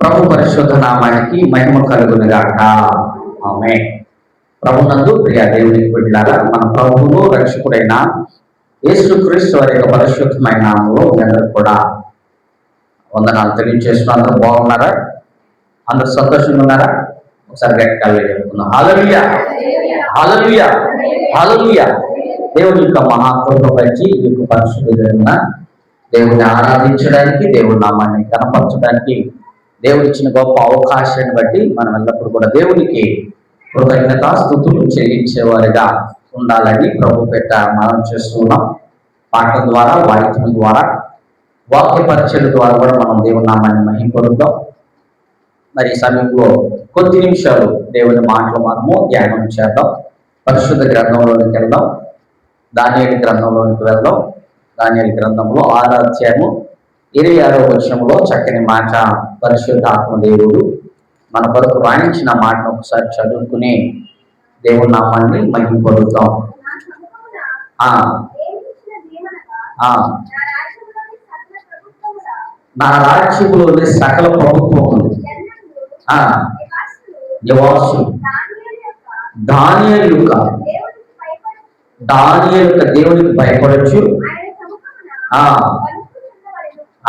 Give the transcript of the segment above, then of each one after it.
ప్రభు పరిశుద్ధ నామానికి మహిమ కలుగునుగాక. ఆమేన్. ప్రభునందు ప్రియ దేవునికి బిడ్డలారా, మన ప్రభువును రక్షకుడైన యేసుక్రీస్తు వారి యొక్క పరిశుద్ధమైన నామములో మీ అందరూ కూడా వందనాలు తెలియజేస్తున్న. అందరూ బాగున్నారా? అందరూ సంతోషంగా ఉన్నారా? ఒకసారి గట్టిగా చెప్పుకుందాం. హల్లెలూయా, హల్లెలూయా, హల్లెలూయా. దేవుని యొక్క మహాకృప పరిచి ఈ యొక్క పరిశుద్ధ జరిగిన దేవుని ఆరాధించడానికి, దేవుని నామాన్ని కనపరచడానికి దేవుడు ఇచ్చిన గొప్ప అవకాశాన్ని బట్టి మనం ఎల్లప్పుడూ కూడా దేవునికి కృతజ్ఞతాస్తుతులు చెల్లించేవారిగా ఉండాలని ప్రభు పెట్ట మనం చేస్తున్నాం. పాటల ద్వారా, వాయిద్యం ద్వారా, వాక్య పరిచయం ద్వారా కూడా మనం దేవుని నామాన్ని మహిమపరుద్దాం. మరి ఈ సమయంలో కొద్ది నిమిషాలు దేవుని మాటలు మనము ధ్యానం చేద్దాం. పరిశుద్ధ గ్రంథంలోనికి వెళ్దాం. దానియేలు గ్రంథంలోనికి వెళ్దాం. దానియేలు గ్రంథంలో 6వ అధ్యాయము 26వ వచనంలో చక్కని మాట పరిశుద్ధాత్మ దేవుడు మన కొరకు రాయించిన మాటను ఒకసారి చదువుకుని దేవుని నామాన్ని మహిమపరుద్దాం. నా రాజ్యములోని సకల ప్రభుత్వములు నివాసులు దానియేలు యొక్క దేవునికి భయపడచ్చు.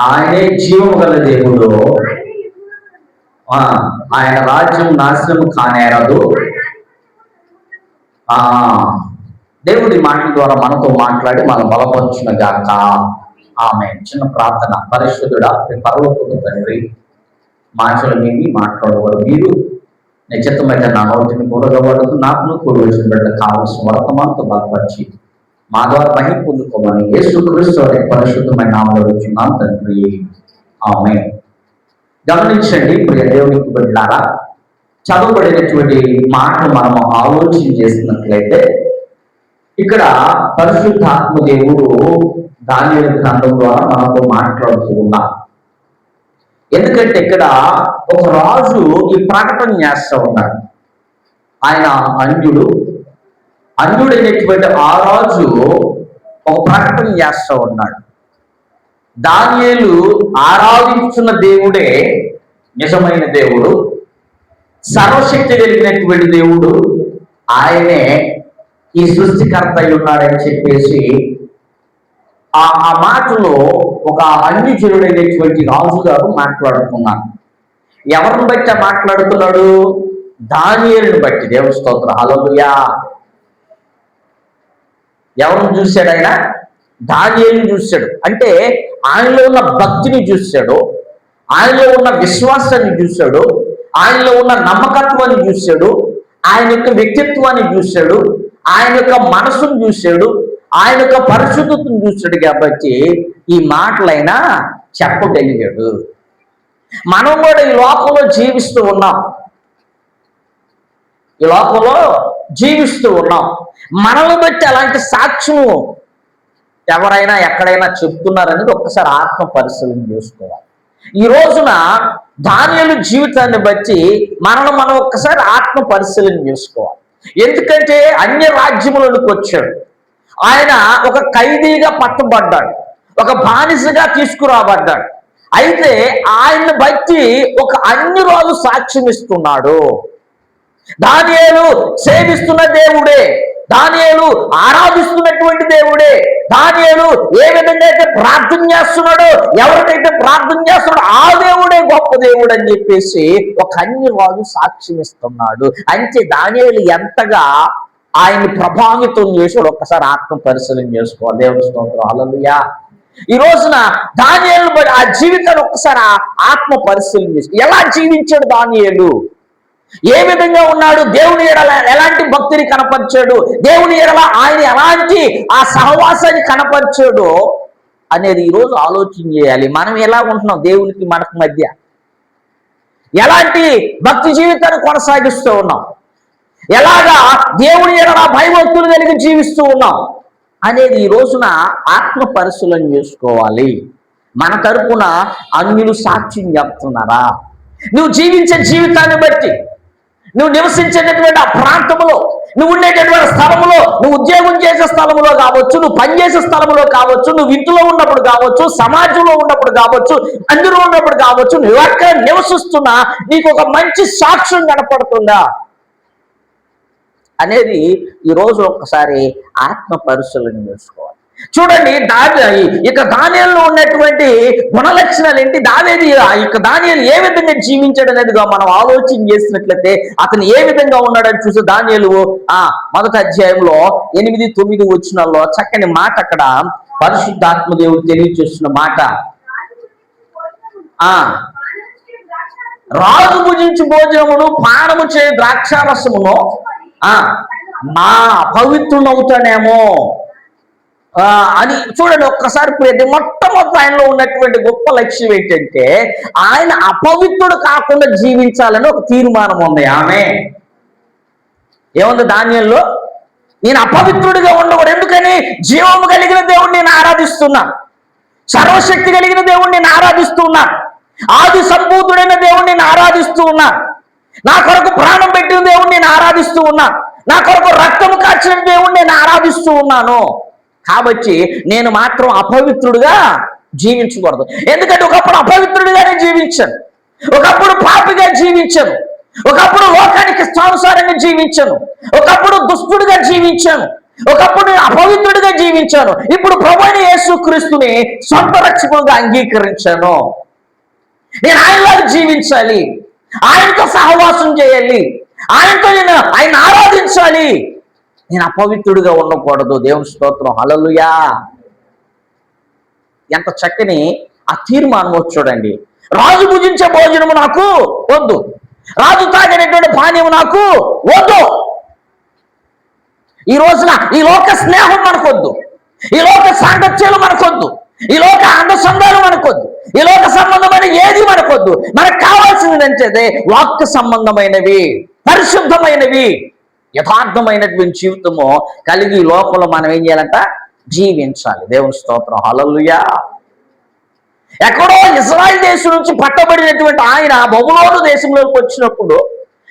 ఆయనే జీవము గల దేవుడు. ఆయన రాజ్యం నాశనము కానేరదు. దేవుడి మాటల ద్వారా మనతో మాట్లాడి మనం బలపరుచును గాక. ఆమె చిన్న ప్రార్థన. పరిశుద్ధుడా, పరలోకపు తండ్రి, మాటలు మీవి మాట్లాడేవారు మీరు, నిశ్చితమైన నా నోటిని కూడగబడుతూ నాకు కూడి వచ్చిన బిడ్డ కావలసిన వర్తమానంతో బలపరిచి మా ద్వారా మహిమ పొందుకోమని యేసుక్రీస్తు వారి పరిశుద్ధమైన నామములో వచ్చున్నాను తండ్రి. ఆమేన్. గమనించండి ప్రియ దేవునికి బిడ్డలారా, చదవబడినటువంటి మాటలు మనము ఆలోచన చేసినట్లయితే ఇక్కడ పరిశుద్ధాత్మ దేవుడు దానియేలు గ్రంథం ద్వారా మనతో మాట్లాడుతూ ఉన్నారు. ఎందుకంటే ఇక్కడ ఒక రాజు ఈ ప్రకటన చేస్తూ ఉన్నాడు. ఆయన అన్యుడైనటువంటి ఆ రాజు ఒక ప్రకటన చేస్తూ ఉన్నాడు. దానియేలు ఆరాధించున్న దేవుడే నిజమైన దేవుడు, సర్వశక్తి కలిగినటువంటి దేవుడు, ఆయనే ఈ సృష్టికర్త అయి ఉన్నాడని చెప్పేసి ఆ మాటలో ఒక అన్యజనుడైనటువంటి రాజు గారు మాట్లాడుతున్నాడు. ఎవరిని బట్టి మాట్లాడుతున్నాడు? దానియేలుని బట్టి. దేవుని స్తోత్రం. హల్లెలూయా. ఎవరిని చూశాడు ఆయన? దానియేలుని చూశాడు. అంటే ఆయనలో ఉన్న భక్తిని చూశాడు, ఆయనలో ఉన్న విశ్వాసాన్ని చూశాడు, ఆయనలో ఉన్న నమ్మకత్వాన్ని చూశాడు, ఆయన యొక్క వ్యక్తిత్వాన్ని చూశాడు, ఆయన యొక్క మనసును చూశాడు, ఆయన యొక్క పరిశుద్ధతను చూశాడు. కాబట్టి ఈ మాటలైనా చెప్పగలిగాడు. మనం కూడా ఈ లోకంలో జీవిస్తూ ఉన్నాం. మనల్ని బట్టి అలాంటి సాక్ష్యం ఎవరైనా ఎక్కడైనా చెప్తున్నారనేది ఒక్కసారి ఆత్మ పరిశీలన చేసుకోవాలి. ఈ రోజున దానియేలు జీవితాన్ని బట్టి మనం ఒక్కసారి ఆత్మ పరిశీలన చేసుకోవాలి. ఎందుకంటే అన్య రాజ్యములకు వచ్చాడు. ఆయన ఒక ఖైదీగా పట్టబడ్డాడు, ఒక బానిసగా తీసుకురాబడ్డాడు. అయితే ఆయన్ని బట్టి ఒక అన్యరాజు సాక్ష్యం ఇస్తున్నాడు. దానియేలు సేవిస్తున్న దేవుడే, దానియేలు ఆరాధిస్తున్నటువంటి దేవుడే, దానియేలు ఏ విధంగా అయితే ప్రార్థన చేస్తున్నాడో, ఎవరికైతే ప్రార్థన చేస్తున్నాడో ఆ దేవుడే గొప్ప దేవుడు అని చెప్పేసి ఒక అన్యరాజు సాక్ష్యం ఇస్తున్నాడు. అంటే దానియేలు ఎంతగా ఆయన్ని ప్రభావితం చేసాడు ఒక్కసారి ఆత్మ పరిశీలన చేసుకోవాలి. దేవుని స్తోత్రం. హల్లెలూయా. ఈ రోజున దానియేలు బట్టి ఆ జీవితాన్ని ఒక్కసారి ఆత్మ పరిశీలన చేసుకో. ఎలా జీవించాడు దానియేలు? ఏ విధంగా ఉన్నాడు? దేవుని ఎడల ఎలాంటి భక్తిని కనపరిచాడు? దేవుని ఎడల ఆయన ఎలాంటి ఆ సహవాసాన్ని కనపరిచాడు అనేది ఈరోజు ఆలోచన చేయాలి. మనం ఎలా ఉంటున్నాం దేవునికి మనకు మధ్య? ఎలాంటి భక్తి జీవితాన్ని కొనసాగిస్తూ ఉన్నాం? ఎలాగా దేవుని ఎడల భయభక్తులు కలిగి జీవిస్తూ ఉన్నాం అనేది ఈ రోజున ఆత్మ పరిశీలన చేసుకోవాలి. మన తరపున అన్యులు సాక్ష్యం చెప్తున్నారా? నువ్వు జీవించే జీవితాన్ని బట్టి, నువ్వు నివసించేటటువంటి ఆ ప్రాంతంలో, నువ్వు ఉండేటటువంటి స్థలంలో, నువ్వు ఉద్యోగం చేసే స్థలంలో కావచ్చు, నువ్వు పనిచేసే స్థలంలో కావచ్చు, నువ్వు ఇంట్లో ఉన్నప్పుడు కావచ్చు, సమాజంలో ఉన్నప్పుడు కావచ్చు, అందులో ఉన్నప్పుడు కావచ్చు, నువ్వు ఎక్కడ నివసిస్తున్నా నీకు ఒక మంచి సాక్ష్యం కనపడుతుందా అనేది ఈరోజు ఒక్కసారి ఆత్మ పరిశీలన చేసుకోవాలి. చూడండి, ఇక దానియేలులో ఉన్నటువంటి గుణలక్షణాలు ఏంటి, ఇక దానియేలు ఏ విధంగా జీవించాడు అనేదిగా మనం ఆలోచన చేసినట్లయితే అతను ఏ విధంగా ఉన్నాడని చూసి దానియేలు మొదటి అధ్యాయంలో 8-9 వచనాల్లో చక్కని మాట అక్కడ పరిశుద్ధాత్మదేవుడు తెలియచేస్తున్న మాట. రాజు భుజించి భోజనమును పానము చే ద్రాక్షారసమును నా అపవిత్రునవుతానేమో అని చూడండి. ఒక్కసారి మొట్టమొదటి ఆయనలో ఉన్నటువంటి గొప్ప లక్ష్యం ఏంటంటే ఆయన అపవిత్రుడు కాకుండా జీవించాలని ఒక తీర్మానం ఉంది. ఆమె ఏముంది దానియేలులో? నేను అపవిత్రుడిగా ఉండకూడదు. ఎందుకని? జీవము కలిగిన దేవుణ్ణి నేను ఆరాధిస్తున్నా, సర్వశక్తి కలిగిన దేవుణ్ణి నేను ఆరాధిస్తున్నా, ఆది సంభూతుడైన దేవుణ్ణి నేను ఆరాధిస్తూ ఉన్నా, నా కొరకు ప్రాణం పెట్టిన దేవుణ్ణి నేను ఆరాధిస్తూ ఉన్నా, నా కొరకు రక్తము కార్చిన దేవుణ్ణి నేను ఆరాధిస్తూ ఉన్నాను. కాబట్టి నేను మాత్రం అపవిత్రుడిగా జీవించకూడదు. ఎందుకంటే ఒకప్పుడు అపవిత్రుడిగానే జీవించాను, ఒకప్పుడు పాపిగా జీవించాను, ఒకప్పుడు లోకానికి ఇష్టానుసారంగా జీవించాను, ఒకప్పుడు దుష్టుడిగా జీవించాను, ఒకప్పుడు అపవిత్రుడిగా జీవించాను. ఇప్పుడు ప్రభువైన యేసుక్రీస్తుని సొంత రక్షకుడుగా అంగీకరించాను. నేను ఆయనలాగా జీవించాలి, ఆయనతో సహవాసం చేయాలి, ఆయనతో నేను ఆయన ఆరాధించాలి, నేను అపవిత్రుడిగా ఉండకూడదు. దేవుని స్తోత్రం, హల్లెలూయా. ఎంత చక్కని ఆ తీర్మానం చూడండి. రాజు భుజించే భోజనము నాకు వద్దు, రాజు తాగినటువంటి పానీయం నాకు వద్దు. ఈ రోజున ఈ లోక స్నేహం మనకొద్దు, ఈ లోక సాంగత్యాలు మనకొద్దు, ఈ లోక అందసందాలు మనకొద్దు, ఈ లోక సంబంధమైన ఏది మనకొద్దు. మనకు కావాల్సింది అంటే వాక్య సంబంధమైనవి, పరిశుద్ధమైనవి, యథార్థమైనటువంటి జీవితము కలిగి ఈ లోకంలో మనం ఏం చేయాలంట? జీవించాలి. దేవుని స్తోత్రం, హల్లెలూయా. ఎక్కడో ఇశ్రాయేలు దేశం నుంచి పట్టబడినటువంటి ఆయన బబులోను దేశంలోకి వచ్చినప్పుడు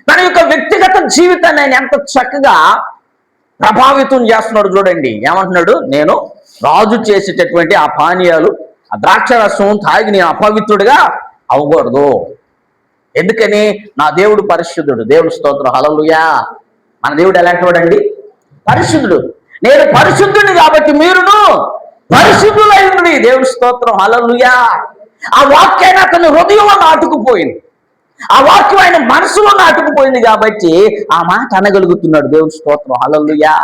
తన యొక్క వ్యక్తిగత జీవితాన్ని ఆయన ఎంత చక్కగా ప్రభావితం చేస్తున్నాడు చూడండి. ఏమంటున్నాడు? నేను రాజు చేసేటటువంటి ఆ పానీయాలు, ఆ ద్రాక్షరసం తాగి నేను అపవిత్రుడిగా అవ్వకూడదు. ఎందుకని? నా దేవుడు పరిశుద్ధుడు. దేవుని స్తోత్రం, హల్లెలూయా. మన దేవుడు ఎలాంటి వాడండి? పరిశుద్ధుడు. నేను పరిశుద్ధుడిని కాబట్టి మీరును పరిశుద్ధులైంది. దేవుని స్తోత్రం, హల్లెలూయా. ఆ వాక్యాన్ని అతని హృదయంలో నాటుకుపోయింది, ఆ వాక్యం ఆయన మనసులో నాటుకుపోయింది కాబట్టి ఆ మాట అనగలుగుతున్నాడు. దేవుని స్తోత్రం, హల్లెలూయా.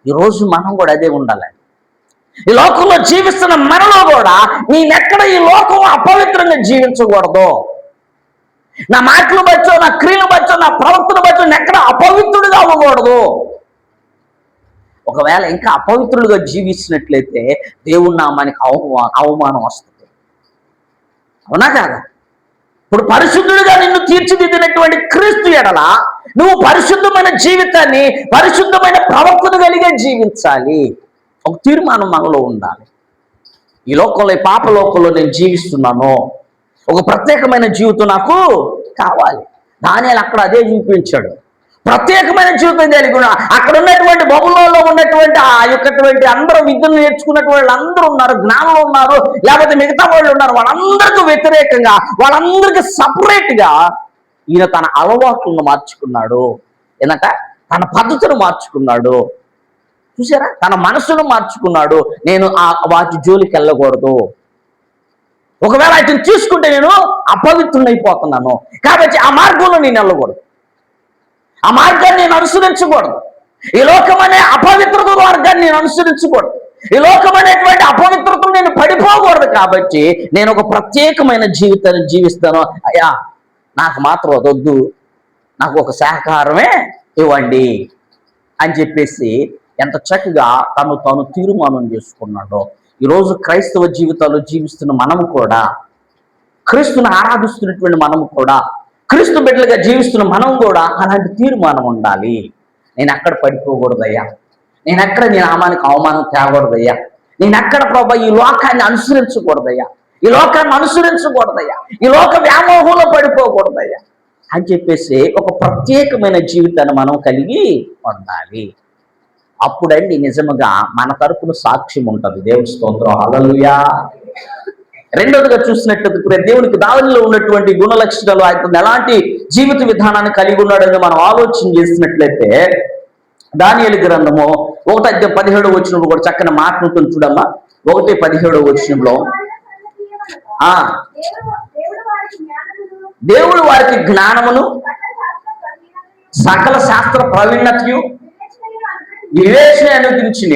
ఈరోజు మనం కూడా అదే ఉండాలి. ఈ లోకంలో జీవిస్తున్న మనలో కూడా నేనెక్కడ ఈ లోకం అపవిత్రంగా జీవించకూడదు. నా మాటలు బచ్చో, నా క్రియలు బచ్చో, నా ప్రవర్తన బచ్చో ఎక్కడ అపవిత్రుడిగా అవ్వకూడదు. ఒకవేళ ఇంకా అపవిత్రులుగా జీవించినట్లయితే దేవుని నామానికి అవమానం వస్తుంది. అవునా కాదా? ఇప్పుడు పరిశుద్ధుడిగా నిన్ను తీర్చిదిద్దినటువంటి క్రీస్తు ఎడల నువ్వు పరిశుద్ధమైన జీవితాన్ని, పరిశుద్ధమైన ప్రవర్తన కలిగే జీవించాలి. ఒక తీర్మానం మనలో ఉండాలి. ఈ లోకంలో, ఈ పాప లోకంలో నేను జీవిస్తున్నాను, ఒక ప్రత్యేకమైన జీవితం నాకు కావాలి. దానియేలు అక్కడ అదే చూపించాడు. ప్రత్యేకమైన జీవితం కలిగి అక్కడ ఉన్నటువంటి బబులోనులో ఉన్నటువంటి ఆ యొక్కటువంటి అందరూ విద్యను నేర్చుకున్నటువంటి వాళ్ళు అందరూ ఉన్నారు, జ్ఞానంలో ఉన్నారు, లేకపోతే మిగతా వాళ్ళు ఉన్నారు. వాళ్ళందరికీ వ్యతిరేకంగా, వాళ్ళందరికీ సపరేట్గా ఈయన తన అలవాట్లను మార్చుకున్నాడు. ఏంటంట? తన పద్ధతులు మార్చుకున్నాడు. చూసారా? తన మనసును మార్చుకున్నాడు. నేను వాటి జోలికి వెళ్ళకూడదు, ఒకవేళ వాటిని తీసుకుంటే నేను అపవిత్రునైపోతున్నాను కాబట్టి ఆ మార్గంలో నేను వెళ్ళకూడదు, ఆ మార్గాన్ని నేను అనుసరించకూడదు. ఈ లోకం అనే అపవిత్రత మార్గాన్ని నేను అనుసరించకూడదు, ఈ లోకం అనేటువంటి అపవిత్రతను నేను పడిపోకూడదు. కాబట్టి నేను ఒక ప్రత్యేకమైన జీవితాన్ని జీవిస్తాను. అయ్యా, నాకు మాత్రం వదొద్దు, నాకు ఒక సహకారమే ఇవ్వండి అని చెప్పేసి ఎంత చక్కగా తను తీర్మానం చేసుకున్నాడో. ఈరోజు క్రైస్తవ జీవితాలు జీవిస్తున్న మనము కూడా, క్రీస్తుని ఆరాధిస్తున్నటువంటి మనము కూడా, క్రీస్తు బిడ్డలుగా జీవిస్తున్న మనం కూడా అలాంటి తీర్మానం ఉండాలి. నేను ఎక్కడ పడిపోకూడదయ్యా, నేను ఎక్కడ నీ నామానికి అవమానం తేకూడదయ్యా, నేను ఎక్కడ ప్రభా ఈ లోకాన్ని అనుసరించకూడదయ్యా, ఈ లోకాన్ని అనుసరించకూడదయ్యా, ఈ లోక వ్యామోహంలో పడిపోకూడదయ్యా అని చెప్పేసి ఒక ప్రత్యేకమైన జీవితాన్ని మనం కలిగి ఉండాలి. అప్పుడండి నిజముగా మన తరపున సాక్ష్యం ఉంటుంది. దేవుని స్తోత్రం, హల్లెలూయా. రెండోదిగా చూసినట్లయితే దేవునికి దానిలో ఉన్నటువంటి గుణ లక్షణాలు, ఆయన ఎలాంటి జీవిత విధానాన్ని కలిగి ఉన్నాడని మనం ఆలోచన చేసినట్లయితే దానియేలు గ్రంథము 1:17 కూడా చక్కని మాట ఉంటుంది చూడమ్మా. 1:17 దేవుడు వారికి జ్ఞానమును సకల శాస్త్ర ప్రవీణతయు వివేచన అనుగ్రహించి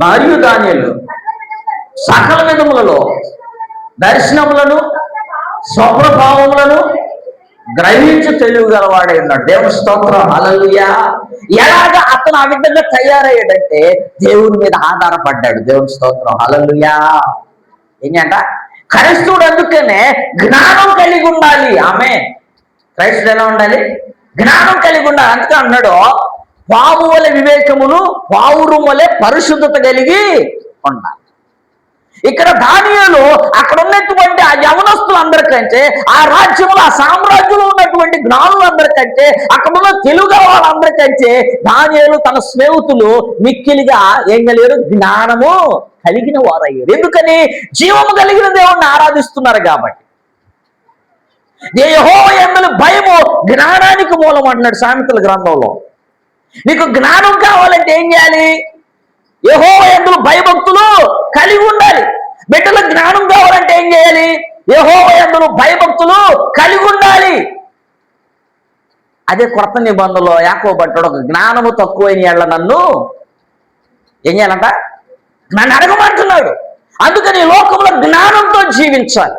మరియు దానియేలు సకల విధములలో దర్శనములను స్వప్నభావములను గ్రహించి తెలియగలవాడే ఉన్నాడు. దేవుని స్తోత్రం, హల్లెలూయా. ఎలాగ అతను ఆ విధంగా తయారయ్యాడంటే దేవుని మీద ఆధారపడ్డాడు. దేవుని స్తోత్రం, హల్లెలూయా. ఏంటంట క్రైస్తవుడు అందుకనే జ్ఞానం కలిగి ఉండాలి. ఆమె క్రైస్తవుడు ఎలా ఉండాలి? జ్ఞానం కలిగి ఉండాలి. అందుకే అన్నాడు, పాము వలె వివేకమును పావురం వలె పరిశుద్ధత కలిగి ఉండాలి. ఇక్కడ దానియేలు అక్కడ ఉన్నటువంటి ఆ యవనస్తులందరికంటే, ఆ రాజ్యంలో ఆ సామ్రాజ్యంలో ఉన్నటువంటి జ్ఞానులందరికంటే, అక్కడ ఉన్న తెలుగు వాళ్ళందరికంటే దానియేలు తన స్నేహితులు మిక్కిలిగా ఏం కలిగారు? జ్ఞానము కలిగిన వారయ్యారు. ఎందుకని? జీవము కలిగిన దేవుణ్ణి ఆరాధిస్తున్నారు కాబట్టి. యెహోవా యందు భయము జ్ఞానానికి మూలం అంటున్నాడు సామెతల గ్రంథంలో. నీకు జ్ఞానం కావాలంటే ఏం చేయాలి? యెహోవా యందు భయభక్తులు కలిగి ఉండాలి. బిడ్డలకు జ్ఞానం కావాలంటే ఏం చేయాలి? యెహోవా యందు భయభక్తులు కలిగి ఉండాలి. అదే కొత్త నిబంధనలో యాకోబు అంటాడు, ఒక జ్ఞానము తక్కువైన ఎళ్ళ నన్ను ఏం చేయాలంట? నన్ను అడగమంటున్నాడు. అందుకని లోకంలో జ్ఞానంతో జీవించాలి.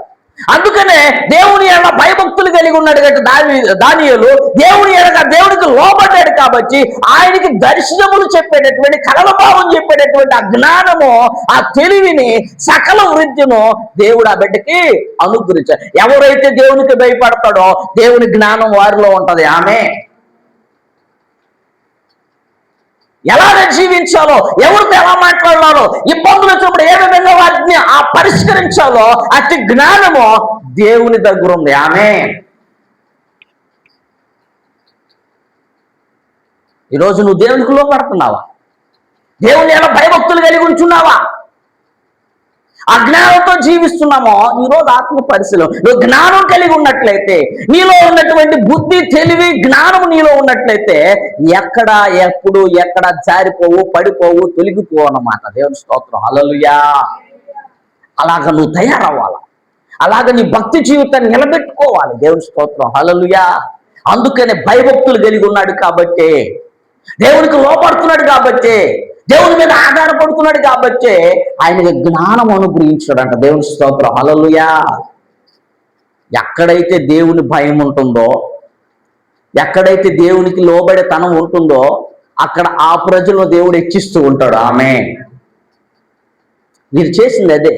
అందుకనే దేవుని ఎడల భయభక్తులు కలిగి ఉన్నాడు కాబట్టి దానియేలు దేవునికి లోబడ్డాడు కాబట్టి ఆయనకి దర్శనములు చెప్పేటటువంటి, కలల భావం చెప్పేటటువంటి ఆ జ్ఞానము, ఆ తెలివిని, సకల వృద్ధిను దేవుడు ఆ బిడ్డకి అనుగ్రహించాడు. ఎవరైతే దేవునికి భయపడతాడో దేవుని జ్ఞానం వారిలో ఉంటది. ఆమె ఎలా జీవించాలో, ఎవరితో ఎలా మాట్లాడాలో, ఇబ్బందులు వచ్చినప్పుడు ఏ విధంగా వాటిని పరిష్కరించాలో అతి జ్ఞానము దేవుని దగ్గర ఉంది. ఆమె ఈరోజు నువ్వు దేవునికి లోపడుతున్నావా? దేవుని ఎలా భయభక్తులు కలిగి ఉంచున్నావా? అజ్ఞానంతో జీవిస్తున్నామో ఈరోజు ఆత్మ పరిశీలన. నువ్వు జ్ఞానం కలిగి ఉన్నట్లయితే, నీలో ఉన్నటువంటి బుద్ధి, తెలివి, జ్ఞానం నీలో ఉన్నట్లయితే ఎక్కడ ఎప్పుడు ఎక్కడ జారిపోవు, పడిపోవు, తొలగిపోవు అన్నమాట. దేవుని స్తోత్రం, హల్లెలూయా. అలాగ నువ్వు తయారవ్వాలి. అలాగ నీ భక్తి జీవితాన్ని నిలబెట్టుకోవాలి. దేవుని స్తోత్రం, హల్లెలూయా. అందుకనే భయభక్తులు కలిగి ఉన్నాడు కాబట్టి, దేవునికి లోపడుతున్నాడు కాబట్టి, దేవుని మీద ఆధారపడుతున్నాడు కాబట్టి ఆయనకి జ్ఞానం అనుగ్రహించాడంట. దేవుని స్తోత్రం, హల్లెలూయా. ఎక్కడైతే దేవుని భయం ఉంటుందో, ఎక్కడైతే దేవునికి లోబడే తనం ఉంటుందో అక్కడ ఆ ప్రజలను దేవుడు హెచ్చిస్తూ ఉంటాడు. ఆమె మీరు చేసింది అదే.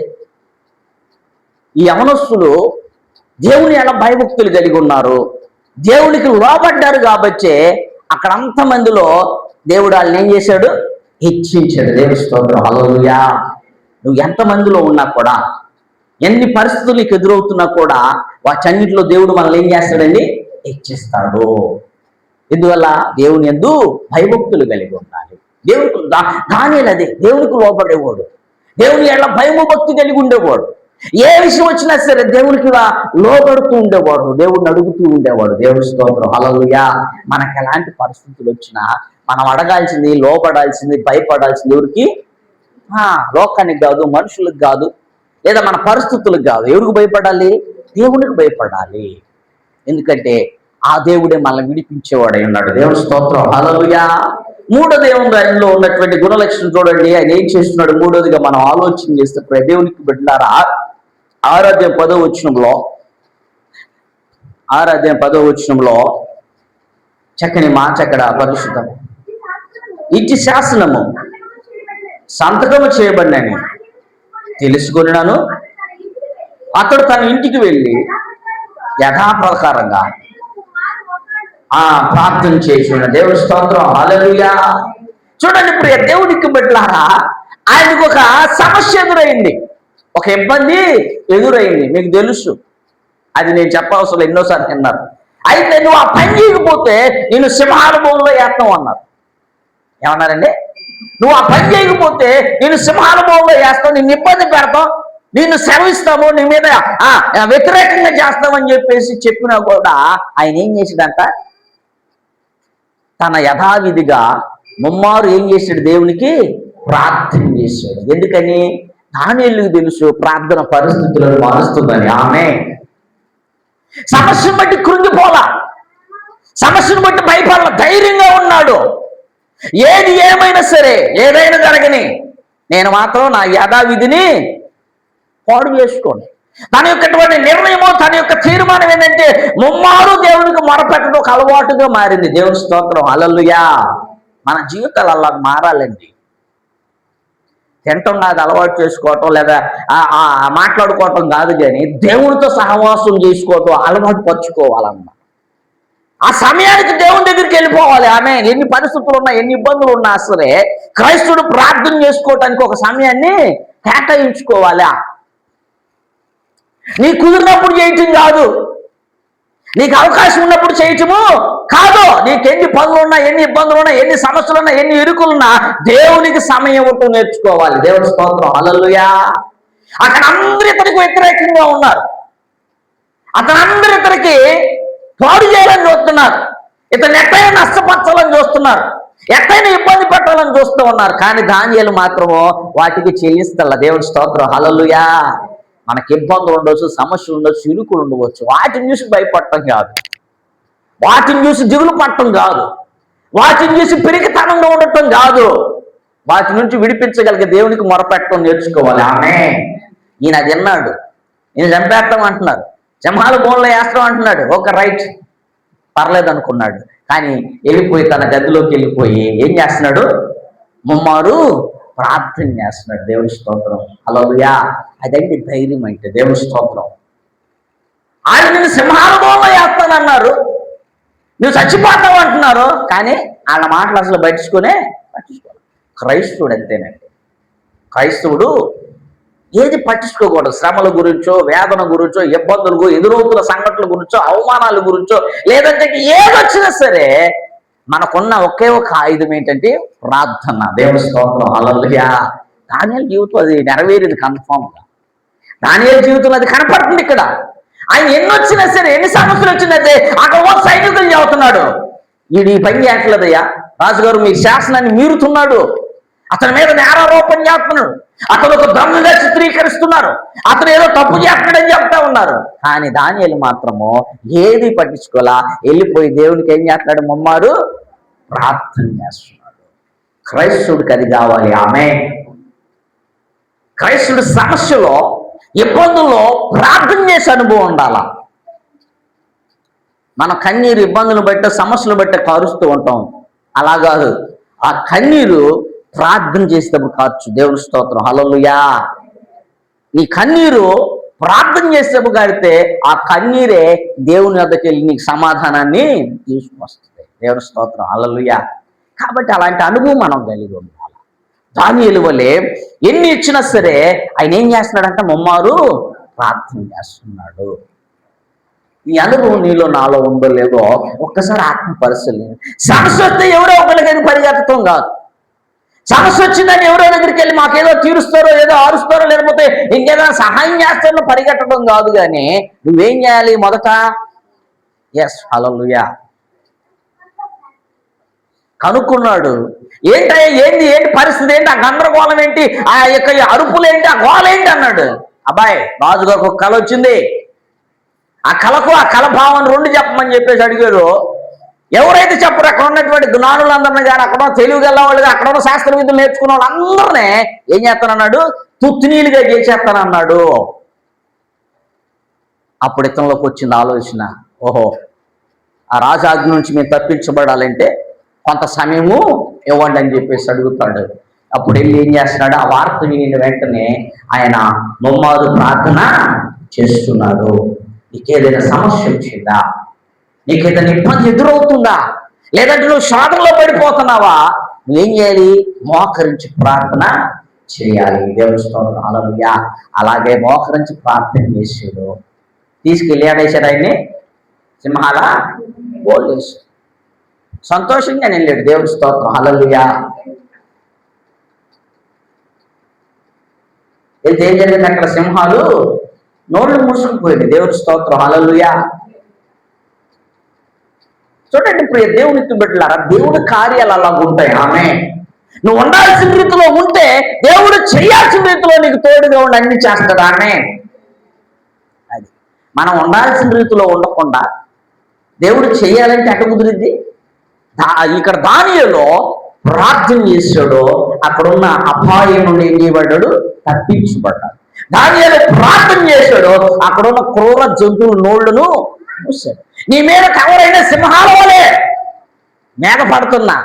ఈ యవనస్తులు దేవుని ఎలా భయభక్తులు కలిగి ఉన్నారు, దేవునికి లోబడ్డారు కాబట్టి అక్కడ అంతమందిలో దేవుడు వాళ్ళని ఏం చేశాడు? హెచ్చించాడు. దేవుని స్తోత్రం, హల్లెలూయా. నువ్వు ఎంతమందిలో ఉన్నా కూడా, ఎన్ని పరిస్థితులు నీకు ఎదురవుతున్నా కూడా వాటన్నిటిలో దేవుడు మనల్ని ఏం చేస్తాడండి? హెచ్చిస్తాడు. ఎందువల్ల? దేవుని యందు భయభక్తులు కలిగి ఉండాలి. దేవునికి దానియేలు అదే, దేవునికి లోబడేవాడు, దేవుని ఎడల భయము భక్తి కలిగి ఉండేవాడు. ఏ విషయం వచ్చినా సరే దేవునికి లోబడుతూ ఉండేవాడు, దేవుడిని అడుగుతూ ఉండేవాడు. దేవుని స్తోత్రం, హల్లెలూయా. మనకు ఎలాంటి పరిస్థితులు వచ్చినా మనం అడగాల్సింది, లోబడాల్సింది, భయపడాల్సింది ఎవరికి? లోకానికి కాదు, మనుషులకు కాదు, లేదా మన పరిస్థితులకు కాదు. ఎవరికి భయపడాలి? దేవునికి భయపడాలి. ఎందుకంటే ఆ దేవుడే మనల్ని విడిపించేవాడై ఉన్నాడు. దేవుని స్తోత్రం, హల్లెలూయా. మూడో దేవుని ఆయనలో ఉన్నటువంటి గుణలక్షణం చూడండి. ఆయన ఏం చేస్తున్నాడు? మూడోదిగా మనం ఆలోచన చేస్తే దేవునికి బిడ్డలారా, 6:10 చక్కని మాట అక్కడ పరిశుద్ధం. ఇట్టి శాసనము సంతకము చేయబడినని తెలుసుకున్నాను. అతడు తన ఇంటికి వెళ్ళి యథాప్రకారంగా ప్రార్థన చేసిన. దేవుని స్తోత్రం, హల్లెలూయా. చూడండి ప్రియ దేవునికి బిడ్డలారా, ఆయనకు ఒక సమస్య ఎదురైంది, ఒక ఇబ్బంది ఎదురైంది. మీకు తెలుసు, అది నేను చెప్పవసరం, ఎన్నోసార్లు విన్నారు. అయితే నువ్వు ఆ పని చేయకపోతే నేను సింహానుభవంలో వేస్తాం అన్నారు. ఏమన్నారండి? నువ్వు ఆ పని చేయకపోతే నేను సింహానుభవంలో వేస్తాం, నిన్ను ఇబ్బంది పెడతాం, నిన్ను శ్రమిస్తాము, నీ మీద వ్యతిరేకంగా చేస్తామని చెప్పేసి చెప్పినా కూడా ఆయన ఏం చేసాడంట? తన యథావిధిగా ముమ్మారు ఏం చేశాడు? దేవునికి ప్రార్థన చేశాడు. ఎందుకని? దానియేలుకు తెలుసు ప్రార్థన పరిస్థితులను మారుస్తుందని. ఆమె సమస్యను బట్టి కృంగిపోలా, సమస్యను బట్టి భయపడాల, ధైర్యంగా ఉన్నాడు. ఏది ఏమైనా సరే, ఏదైనా జరగని, నేను మాత్రం నా యథావిధిని పాడు చేసుకోండి. తన యొక్కటువంటి నిర్ణయము, తన యొక్క తీర్మానం ఏంటంటే ముమ్మారు దేవునికి మొరపెట్టడం ఒక అలవాటుగా మారింది. దేవుని స్తోత్రం, హల్లెలూయా. మన జీవితాలు అలా మారాలండి. తింటం కాదు అలవాటు చేసుకోవటం, లేదా మాట్లాడుకోవటం కాదు, కానీ దేవునితో సహవాసం చేసుకోవటం అలవాటు పరుచుకోవాలన్నమాట. ఆ సమయానికి దేవుని దగ్గరికి వెళ్ళిపోవాలి. ఆమె ఎన్ని పరిస్థితులు ఉన్నా, ఎన్ని ఇబ్బందులు ఉన్నా సరే క్రైస్తవుడు ప్రార్థన చేసుకోవటానికి ఒక సమయాన్ని కేటాయించుకోవాలి. నీ కుదిరినప్పుడు చేయటం కాదు, నీకు అవకాశం ఉన్నప్పుడు చేయటము కాదు. నీకు ఎన్ని పనులున్నా, ఎన్ని ఇబ్బందులున్నా, ఎన్ని సమస్యలున్నా, ఎన్ని ఇరుకులున్నా దేవునికి సమయం ఇవ్వటం నేర్చుకోవాలి. దేవుని స్తోత్రం, హల్లెలూయా. అక్కడ అందరూ ఇతనికి వ్యతిరేకంగా ఉన్నారు, అతనందరూ ఇతనికి పాడు చేయాలని చూస్తున్నారు, ఇతను ఎక్కడైనా నష్టపరచాలని చూస్తున్నారు, ఎక్కడైనా ఇబ్బంది పెట్టాలని చూస్తూ ఉన్నారు. కానీ దానియేలు మాత్రము వాటికి చెల్లిస్తల్లా. దేవుని స్తోత్రం, హల్లెలూయా. మనకి ఇబ్బందులు ఉండవచ్చు, సమస్యలు ఉండొచ్చు, ఇరుకులు ఉండవచ్చు. వాటిని చూసి భయపడటం కాదు, వాటిని చూసి దిగులు పడటం కాదు, వాటిని చూసి పిరికితనంగా ఉండటం కాదు. వాటి నుంచి విడిపించగలిగే దేవునికి మొరపెట్టడం నేర్చుకోవాలి. ఆమె ఈయన అది విన్నాడు, ఈయన చంపేస్తాం అంటున్నారు, సింహాల బోన్లో వేస్తాం అంటున్నాడు. ఒక రైట్, పర్లేదు అనుకున్నాడు. కానీ వెళ్ళిపోయి తన గదిలోకి వెళ్ళిపోయి ఏం చేస్తున్నాడు? ముమ్మారు ప్రార్థన చేస్తున్నాడు. దేవుని స్తోత్రం, హల్లెలూయా. అదండి ధైర్యం అంటే. దేవుని స్తోత్రం. ఆయన నిన్ను సింహానుభవంలో వేస్తానన్నారు, నువ్వు చచ్చిపోతావు అంటున్నారు, కానీ వాళ్ళ మాటలు అసలు పట్టించుకోవాలి. క్రైస్తవుడు అంతేనండి. క్రైస్తవుడు ఏది పట్టించుకోకూడదు. శ్రమల గురించో, వేదన గురించో, ఇబ్బందులు, ఎదురవుతున్న సంఘటనల గురించో, అవమానాల గురించో, లేదంటే ఏదొచ్చినా సరే మనకున్న ఒకే ఒక ఆయుధం ఏంటంటే ప్రార్థన. దేవుని స్తోత్రం, హల్లెలూయా. దానియేలు జీవితం అది నెరవేరేది కన్ఫామ్గా. దానియేలు జీవితంలో అది కనపడుతుంది. ఇక్కడ ఆయన ఎన్ని వచ్చినా సరే, ఎన్ని సమస్యలు వచ్చినట్టే అక్కడ ఒక సైనికులు చెబుతున్నాడు, వీడు ఈ పని చేయట్లేదయ్యా, రాజుగారు మీ శాసనాన్ని మీరుతున్నాడు, అతని మీద నేరారోపణ చేస్తున్నాడు, అతను ఒక దొంగగా చిత్రీకరిస్తున్నారు, అతను ఏదో తప్పు చేస్తున్నాడని చెప్తా ఉన్నారు. కానీ దానియేలు మాత్రము ఏది పట్టించుకోలా, వెళ్ళిపోయి దేవునికి ఏం చేస్తున్నాడు? ముమ్మారు ప్రార్థన చేస్తున్నాడు. క్రైస్తవుడికి అది కావాలి. ఆమె క్రైస్తవుడు సమస్యలో, ఇబ్బందుల్లో ప్రార్థన చేసే అనుభవం ఉండాల. మన కన్నీరు ఇబ్బందులు బట్టి, సమస్యలు బట్టి కారుస్తూ ఉంటాం. అలా కాదు, ఆ కన్నీరు ప్రార్థన చేసేటప్పుడు కావచ్చు. దేవుని స్తోత్రం, హల్లెలూయా. నీ కన్నీరు ప్రార్థన చేసేటప్పుడు కాడితే ఆ కన్నీరే దేవుని వద్దకు వెళ్ళి నీకు సమాధానాన్ని తీసుకొస్తుంది. దేవుని స్తోత్రం, హల్లెలూయా. కాబట్టి అలాంటి అనుభవం మనం కలిగి ఉండాలి. దానియేలు వలె ఎన్ని ఇచ్చినా సరే ఆయన ఏం చేస్తున్నాడంటే ముమ్మారు ప్రార్థన చేస్తున్నాడు. ఈ అనుభవం నీలో నాలో ఉందో లేదో ఒక్కసారి ఆత్మ పరిశీలన. సమస్య వస్తే ఎవరో ఒకరికి పరిగెత్తడం కాదు, సమస్య వచ్చిందని ఎవరో దగ్గరికి వెళ్ళి మాకేదో తీరుస్తారో, ఏదో ఆరుస్తారో, లేకపోతే ఇంకేదో సహాయం చేస్తారో పరిగెట్టడం కాదు. కానీ నువ్వేం చేయాలి? మొదట ఎస్, హల్లెలూయా, కనుక్కున్నాడు. ఏంటి పరిస్థితి ఏంటి, ఆ గందరగోళం ఏంటి, ఆ యొక్క అరుపులు ఏంటి, ఆ గోళ ఏంటి అన్నాడు. అబ్బాయి, రాజుగారికి ఒక కళ వచ్చింది, ఆ కళకు ఆ కళ భావాన్ని రెండు చెప్పమని చెప్పేసి అడిగారు. ఎవరైతే చెప్పరు, అక్కడ ఉన్నటువంటి జ్ఞానులందరినీ కానీ, అక్కడ తెలివి గల వాళ్ళు, అక్కడ ఉన్న శాస్త్ర విద్యలు నేర్చుకున్న వాళ్ళు అందరినీ ఏం చేస్తానన్నాడు? తుత్తినీలుగా చేసేస్తానన్నాడు. అప్పుడు ఇతనిలోకి వచ్చింది ఆలోచన, ఓహో, ఆ రాజాజ్ఞ నుంచి మేము తప్పించబడాలంటే కొంత సమయము ఇవ్వండి అని చెప్పేసి అడుగుతాడు. అప్పుడు వెళ్ళి ఏం చేస్తున్నాడు? ఆ వార్త విని వెంటనే ఆయన ముమ్మారు ప్రార్థన చేస్తున్నాడు. నీకేదైనా సమస్య వచ్చిందా? నీకేదైనా ఇబ్బంది ఎదురవుతుందా? లేదంటే నువ్వు శోధనలో పడిపోతున్నావా? నువ్వేం చేయాలి? మోకరించి ప్రార్థన చేయాలి. దేవుని స్తోత్రం, హల్లెలూయా. అలాగే మోకరించి ప్రార్థన చేసాడు. తీసుకెళ్ళి ఏడేశాడు? ఆయన్ని సింహాల బోల్లేసి సంతోషంగా వెళ్ళాడు. దేవుని స్తోత్రం, హల్లెలూయా. వెళ్తే ఏం జరిగింది అక్కడ? సింహాలు నోళ్ళు మూసుకుపోయింది. దేవుని స్తోత్రం, హల్లెలూయా. చూడండి ప్రియ దేవునికి బిడ్డలారా, దేవుడి కార్యాలు అలా ఉంటాయి. ఆమె నువ్వు ఉండాల్సిన రీతిలో ఉంటే దేవుడు చేయాల్సిన రీతిలో నీకు తోడుగా ఉండి అన్ని చేస్తాడు. ఆమె అది మనం ఉండాల్సిన రీతిలో ఉండకుండా దేవుడు చేయాలంటే ఎట్ట కుదిరింది? ఇక్కడ దానియేలు ప్రార్థన చేశాడు, అక్కడున్న అపాయం నుండి ఏం చేయబడ్డాడు? తప్పించబడ్డాడు. దానియేలు ప్రార్థన చేశాడు, అక్కడున్న క్రూర జంతువుల నోళ్లను మూసాడు. నీ మీద ఎవరైనా సింహాల వలె మేఘ పడుతున్నా,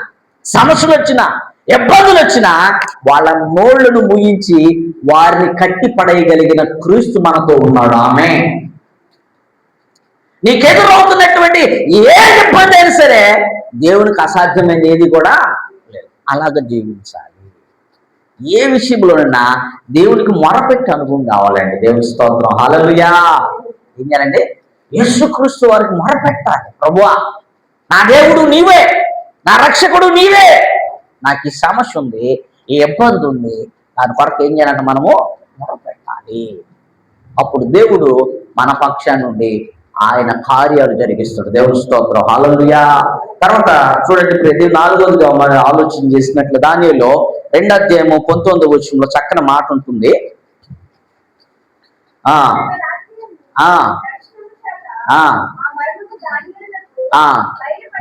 సమస్యలు వచ్చినా, ఇబ్బందులు వచ్చినా వాళ్ళ నోళ్లను ముగించి వారిని కట్టి పడేయగలిగిన క్రీస్తు మనతో ఉన్నాడు. ఆమె నీకెదురవుతున్నటువంటి ఏ ఇబ్బంది అయినా సరే దేవునికి అసాధ్యమైన ఏది కూడా లేదు. అలాగ జీవించాలి. ఏ విషయంలోనైనా దేవునికి మొరపెట్టి అనుభవం కావాలండి. దేవుని స్తోత్రం, హల్లెలూయా. ఏం చేయాలండి? యేసుక్రీస్తు వారికి మొరపెట్టాలి. ప్రభువా, నా దేవుడు నీవే, నా రక్షకుడు నీవే, నాకు ఈ సమస్య ఉంది, ఈ ఇబ్బంది ఉంది, దాని కొరకు ఏం చేయాలంటే మనము మొరపెట్టాలి. అప్పుడు దేవుడు మన పక్షాన్ని నుండి ఆయన కార్యాలు జరిగిస్తాడు. దేవుని స్తోత్రం, హల్లెలూయా. తర్వాత చూడండి, ప్రతి 4వదిగా మనం ఆలోచన చేసినట్లు దానియేలు 2వ అధ్యాయము 19వ వచనంలో చక్కని మాట ఉంటుంది.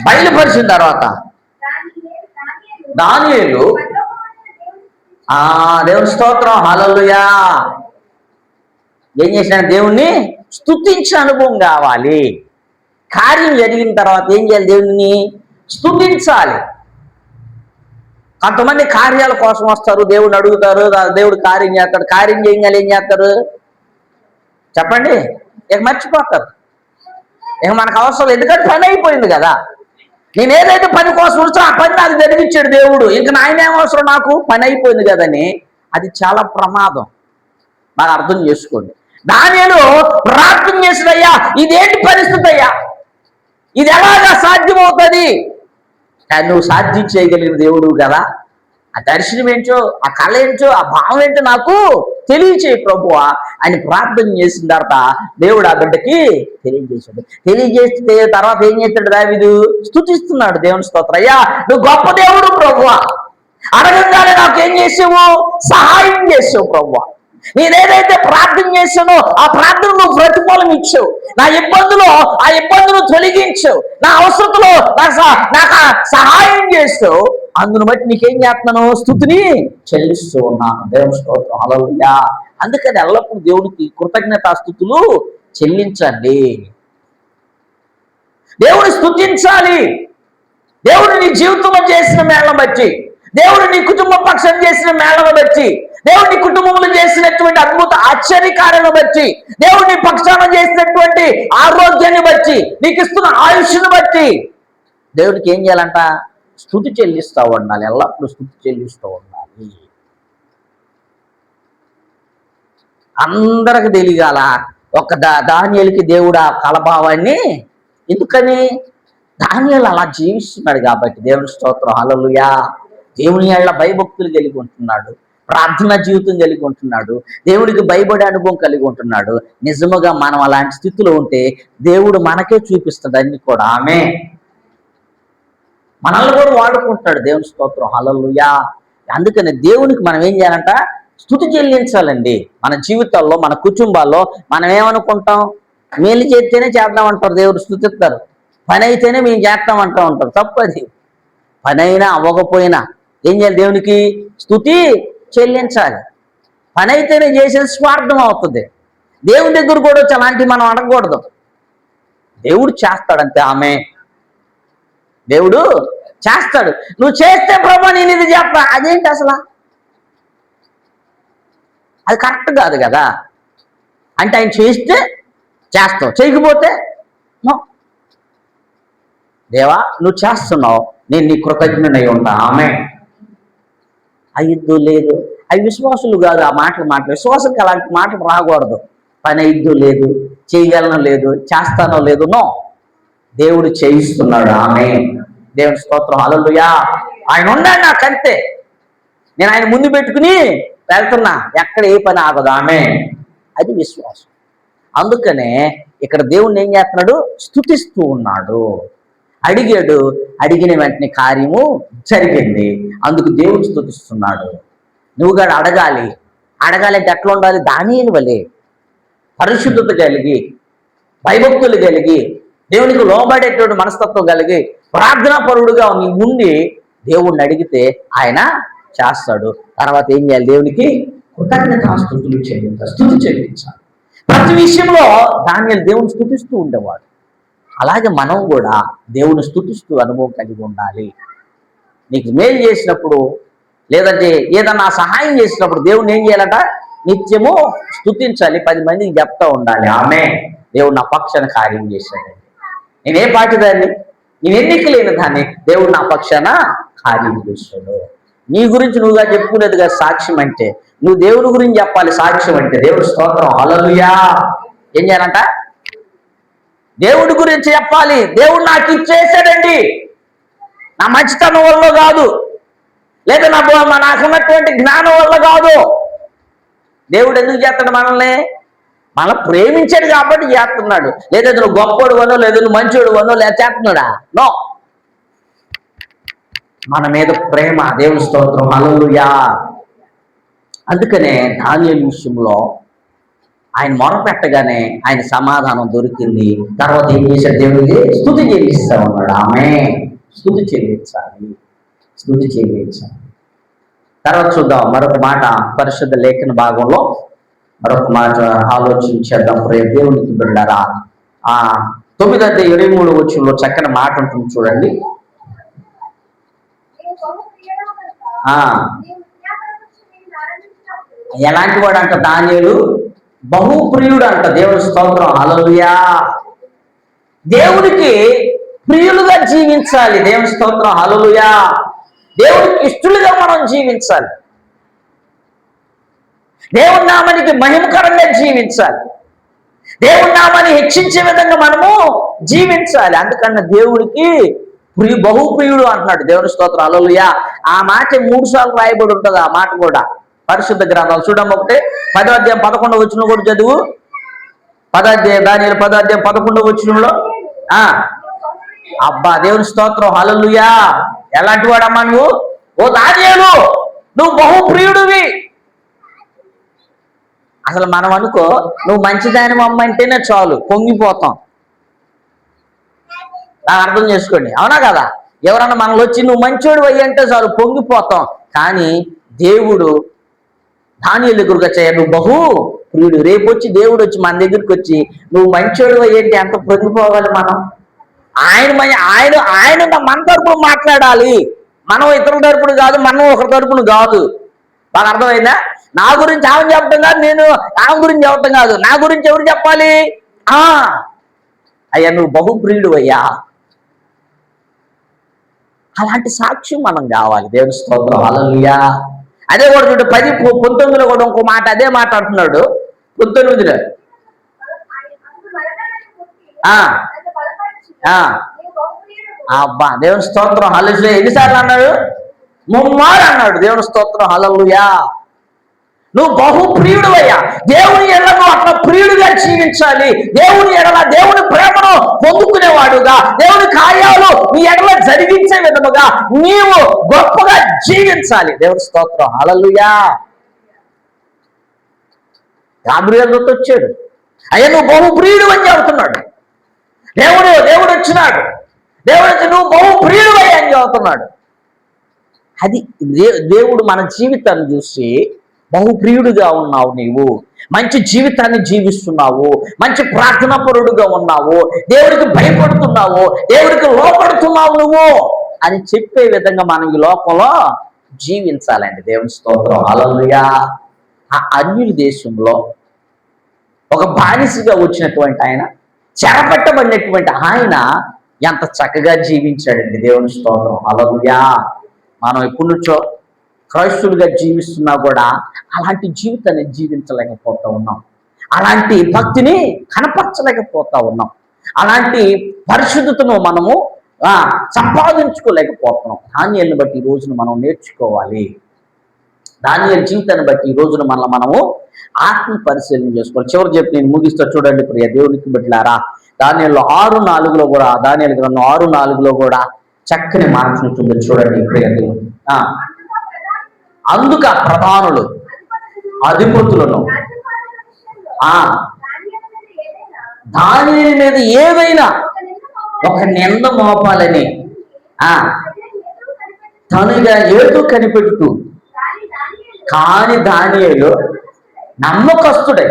బయలుపరిచిన తర్వాత దానియేలు దేవుని స్తోత్రం, హల్లెలూయా, ఏం చేసిన? దేవుణ్ణి స్తుతించే అనుభవం కావాలి. కార్యం జరిగిన తర్వాత ఏం చేయాలి? దేవుణ్ణి స్తుతించాలి. కొంతమంది కార్యాల కోసం వస్తారు, దేవుడిని అడుగుతారు, దేవుడు కార్యం చేస్తాడు. కార్యం చేయాలి, ఏం చేస్తారు చెప్పండి? ఇక మర్చిపోతారు. ఇక మనకు అవసరం, ఎందుకంటే పని అయిపోయింది కదా. నేను ఏదైతే పని కోసం వచ్చో ఆ పని నాకు జరిగించాడు దేవుడు, ఇంక నాయనేం అవసరం, నాకు పని అయిపోయింది కదని. అది చాలా ప్రమాదం, బాగా అర్థం చేసుకోండి. దానియేలు ప్రార్థన చేసినయ్యా, ఇదేంటి పరిస్థితి అయ్యా, ఇది ఎలాగా సాధ్యమవుతుంది? నువ్వు సాధ్యం చేయగలిగిన దేవుడు కదా. ఆ దర్శనం ఏంటో, ఆ కళ ఏంటో, ఆ భావం ఏంటో నాకు తెలియచేయి ప్రభువా అని ప్రార్థన చేసిన తర్వాత దేవుడు ఆ బిడ్డకి తెలియజేశాడు. తెలియజేస్తే తర్వాత ఏం చేస్తాడు? దావీదు స్తుతిస్తున్నాడు. దేవుని స్తోత్రం, అయ్యా నువ్వు గొప్ప దేవుడు ప్రభువా, అడగంగానే నాకు ఏం చేసావు? సహాయం చేసావు ప్రభువా. నేనేదైతే ప్రార్థన చేశానో ఆ ప్రార్థన నువ్వు ప్రతిఫలం ఇచ్చావు. నా ఇబ్బందులో ఆ ఇబ్బందులు తొలగించావు. నా అవసరతలో నాకు సహాయం చేస్తావు. అందును బట్టి నీకేం చేస్తున్నాను? స్తుతిని చెల్లిస్తూ ఉన్నాను. దేవుని స్తోత్రం, హల్లెలూయా. అందుకని ఎల్లప్పుడూ దేవునికి కృతజ్ఞతాస్తుతులు చెల్లించండి. దేవుని స్తుతించాలి. దేవుడు నీ జీవితంలో చేసిన మేళను బట్టి, దేవుడు నీ కుటుంబ పక్షం చేసిన మేళను బట్టి, దేవుడి కుటుంబంలో చేసినటువంటి అద్భుత ఆశ్చర్యకార్యాలను బట్టి, దేవుడి పక్షాన చేసినటువంటి ఆరోగ్యాన్ని బట్టి, నీకు ఇస్తున్న ఆయుష్ను బట్టి దేవుడికి ఏం చేయాలంట? స్తుతి చెల్లిస్తూ ఉండాలి. ఎల్లప్పుడూ స్తుతి చెల్లిస్తూ ఉండాలి. అందరికి తెలియగాల ఒక దానియేలుకి దేవుడు ఆ కలభావాన్ని. ఎందుకని? దానియేలు అలా జీవిస్తున్నాడు కాబట్టి. దేవుని స్తోత్రం, హల్లెలూయా. దేవుని యెడల భయభక్తులు కలిగి ఉంటున్నాడు, ప్రార్థనా జీవితం కలిగి ఉంటున్నాడు, దేవుడికి భయపడే అనుభవం కలిగి ఉంటున్నాడు. నిజముగా మనం అలాంటి స్థితిలో ఉంటే దేవుడు మనకే చూపిస్తాడు అన్ని కూడా. ఆమె మనల్ని కూడా వాడుకుంటాడు. దేవుని స్తోత్రం, హల్లెలూయా. అందుకని దేవునికి మనం ఏం చేయాలంట? స్తుతి చెల్లించాలండి. మన జీవితాల్లో, మన కుటుంబాల్లో మనం ఏమనుకుంటాం? మేలు చేస్తేనే చేద్దామంటారు, దేవుడు స్తుతిస్తారు. పని అయితేనే మేము చేస్తామంటూ ఉంటారు. తప్పది. పని అయినా అవ్వకపోయినా ఏం చేయాలి? దేవునికి స్తుతి చెల్లించాలి. పని అయితేనే చేసేది స్వార్థం అవుతుంది. దేవుని దగ్గర కూడా వచ్చి అలాంటివి మనం అడగకూడదు. దేవుడు చేస్తాడంతే. ఆమె దేవుడు చేస్తాడు. నువ్వు చేస్తే ప్రభా నేను ఇది చేస్తా, అదేంటి అసలు? అది కరెక్ట్ కాదు కదా. అంటే ఆయన చేస్తే చేస్తావు, చేయకపోతే దేవా నువ్వు చేస్తున్నావు, నేను నీ కృతజ్ఞనై ఉంటా. ఆమె అయిద్దు లేదు, అవి విశ్వాసులు కాదు. ఆ మాటలు విశ్వాసంకి అలాంటి మాటలు రాకూడదు. పని అయిద్దు లేదు, చేయగలను లేదు, చేస్తానో లేదు, నో. దేవుడు చేయిస్తున్నాడు. ఆమె దేవుని స్తోత్రం, హల్లెలూయా. ఆయన ఉన్నాడు నాకంతే, నేను ఆయన ముందు పెట్టుకుని వెళ్తున్నా, ఎక్కడ ఏ పని ఆగదు. ఆమె అది విశ్వాసం. అందుకనే ఇక్కడ దేవుణ్ణి ఏం చేస్తున్నాడు? స్తుతిస్తూ ఉన్నాడు. అడిగాడు, అడిగిన వెంటనే కార్యము జరిగింది. అందుకు దేవుడు స్తుతిస్తున్నాడు. నువ్వు కూడా అడగాలి. అడగాలంటే ఎట్లా ఉండాలి? దానియేలు వలె పరిశుద్ధత కలిగి, భయభక్తులు కలిగి, దేవునికి లోబడేటువంటి మనస్తత్వం కలిగి, ప్రార్థనాపరుడుగా నీ ఉండి దేవుణ్ణి అడిగితే ఆయన చేస్తాడు. తర్వాత ఏం చేయాలి? దేవునికి కృతజ్ఞతాస్తుతులు చెల్లించాలి, స్తుతి చెల్లించాలి. ప్రతి విషయంలో దానియేలు దేవుని స్తుతిస్తూ ఉండేవాడు. అలాగే మనం కూడా దేవుని స్తుతిస్తూ అనుభవం కలిగి ఉండాలి. నీకు మేలు చేసినప్పుడు, లేదంటే ఏదన్నా సహాయం చేసినప్పుడు దేవుణ్ణి ఏం చేయాలట? నిత్యము స్తుతించాలి, 10 మందికి చెప్తా ఉండాలి. ఆమె దేవుడు నా పక్షాన కార్యం చేశాడండి. నేనే పాటి దాన్ని, నేను ఎన్నిక లేని దాన్ని, దేవుడు నా పక్షాన కార్యం చేశాడు. నీ గురించి నువ్వుగా చెప్పుకునేది కదా సాక్ష్యం అంటే. నువ్వు దేవుడి గురించి చెప్పాలి సాక్ష్యం అంటే. దేవుడి స్తోత్రం, హల్లెలూయా. ఏం చేయాలంట? దేవుడి గురించి చెప్పాలి. దేవుడు నాకు ఇచ్చేసాడండి, నా మంచితనం వల్ల కాదు, లేదా నాకున్నటువంటి జ్ఞానం వల్ల కాదు. దేవుడు ఎందుకు చేస్తాడు మనల్ని? మనం ప్రేమించాడు కాబట్టి చేస్తున్నాడు. లేదా నువ్వు గొప్పడు వనో, లేదా నువ్వు మంచోడు వనో లేదా చేస్తున్నాడా? నో, మన మీద ప్రేమ. దేవుని స్తోత్రం, హల్లెలూయా. అందుకనే దానియేలు విషయంలో ఆయన మొరపెట్టగానే ఆయన సమాధానం దొరికింది. తర్వాత ఏం చేశాడు? దేవుడికి స్తుతి చెల్లిస్తా ఉన్నాడు. ఆమె స్తుతి చెల్లించాలి, స్తుతి చెల్లించాలి. తర్వాత చూద్దాం మరొక మాట, పరిశుద్ధ లేఖన భాగంలో మరొక మాట ఆలోచించేద్దాం. దేవునికి బిడ్డలారా, 9:23 చక్కని మాట ఉంటుంది చూడండి. ఎలాంటి వాడు అంట? దానియేలు బహుప్రియుడు అంట. దేవుని స్తోత్రం, హల్లెలూయా. దేవుడికి ప్రియులుగా జీవించాలి. దేవుని స్తోత్రం, హల్లెలూయా. దేవుడికి ఇష్టలుగా మనం జీవించాలి. దేవుని నామానికి మహిమకరంగా జీవించాలి. దేవుని నామాన్ని హెచ్చించే విధంగా మనము జీవించాలి. అందుకన్న దేవుడికి బహుప్రియుడు అంటున్నాడు. దేవుని స్తోత్రం, హల్లెలూయా. ఆ మాట 3 సార్లు రాయబడి ఉంటుంది. ఆ మాట కూడా పరిశుద్ధ గ్రంథాలు చూడమ్మ. 10వ అధ్యాయం 11వ వచనం కూడా చదువు. దానియేలు 10వ అధ్యాయం 11వ వచనంలో అబ్బా, దేవుని స్తోత్రం, హల్లెలూయా. ఎలాంటి వాడమ్మా నువ్వు? ఓ దానియేలు, నువ్వు బహుప్రియుడివి. అసలు మనం అనుకో, నువ్వు మంచిదాని అమ్మంటేనే చాలు, పొంగిపోతాం. అర్థం చేసుకోండి, అవునా కదా? ఎవరన్నా మనలో వచ్చి నువ్వు మంచోడు అయ్యి అంటే చాలు, పొంగిపోతాం. కానీ దేవుడు దానియేలు దగ్గరకు వచ్చాయి, నువ్వు బహు ప్రియుడు. రేపు వచ్చి దేవుడు వచ్చి మన దగ్గరికి వచ్చి నువ్వు మంచోడు అయ్యంటే ఎంత పొంగిపోవాలి మనం. ఆయన మన తరపున మాట్లాడాలి, మనం ఇతరుల తరపున కాదు, మనం ఒకరి తరపున కాదు. బాగా అర్థమైందా? నా గురించి ఆమె చెప్పడం కాదు, నేను ఆమె గురించి చెప్పడం కాదు, నా గురించి ఎవరు చెప్పాలి? అయ్యా నువ్వు బహుప్రియుడు అయ్యా. అలాంటి సాక్ష్యం మనం కావాలి. దేవుని స్తోత్రం, హల్లెలూయా. అదే కూడా చూడు 19లో కూడా ఇంకో మాట, అదే మాట అంటున్నాడు 19లో. అబ్బా, దేవుని స్తోత్రం, హల్లెలూయా. ఎన్నిసార్లు అన్నాడు? 3 మార్లు అన్నాడు. దేవుని స్తోత్రం, హల్లెలూయా. నువ్వు బహుప్రియుడు అయ్యా. దేవుని ఎడలను అట్లా ప్రియుడుగా జీవించాలి. దేవుని ఎడల దేవుని ప్రేమను పొందుకునేవాడుగా, దేవుని కార్యాలు నీ ఎడల జరిగించే విధముగా నీవు గొప్పగా జీవించాలి. దేవుని స్తోత్రం, హల్లెలూయా. గాబ్రియేలు దూత వచ్చాడు, అయ్యా నువ్వు బహుప్రియుడు అని చెబుతున్నాడు. దేవుడు వచ్చినాడు, దేవుడు వచ్చి నువ్వు బహుప్రియుడు అయ్యా అని చెబుతున్నాడు. అది దేవుడు మన జీవితాన్ని చూసి బహుప్రియుడిగా ఉన్నావు, నీవు మంచి జీవితాన్ని జీవిస్తున్నావు, మంచి ప్రార్థనాపరుడుగా ఉన్నావు, దేవుడికి భయపడుతున్నావు, దేవుడికి లోపడుతున్నావు నువ్వు అని చెప్పే విధంగా మనం ఈ లోకంలో జీవించాలండి. దేవుని స్తోత్రం, హల్లెలూయా. ఆ అన్యుల దేశంలో ఒక బానిసగా వచ్చినటువంటి ఆయన, చెరపట్టబడినటువంటి ఆయన ఎంత చక్కగా జీవించాడండి. దేవుని స్తోత్రం, హల్లెలూయా. మనం ఎప్పటి నుంచో క్రైస్తులుగా జీవిస్తున్నా కూడా అలాంటి జీవితాన్ని జీవించలేకపోతా ఉన్నాం, అలాంటి భక్తిని కనపరచలేకపోతా ఉన్నాం. అలాంటి పరిశుద్ధతను మనము సంపాదించుకోలేకపోతున్నాం. దానియేలుని బట్టి ఈ రోజున మనం నేర్చుకోవాలి. దానియేలు జీవితాన్ని బట్టి ఈ రోజున మనము ఆత్మ పరిశీలన చేసుకోవాలి. చివరి చెప్పి నేను ముగిస్తా చూడండి ప్రియ దేవునికి బిడ్డలారా. దానియేలు 6:4 కూడా, దానియేలు గ్రంథం 6:4 కూడా చక్కని మాట ఉంటుంది చూడండి ప్రియ దేవుడు. అందుక ప్రధానులు అధిపతులను దానియేలు మీద ఏదైనా ఒక నింద మోపాలని తనుగా ఏదో కనిపెడుతూ, కాని దానియేలు నమ్మకస్తుడై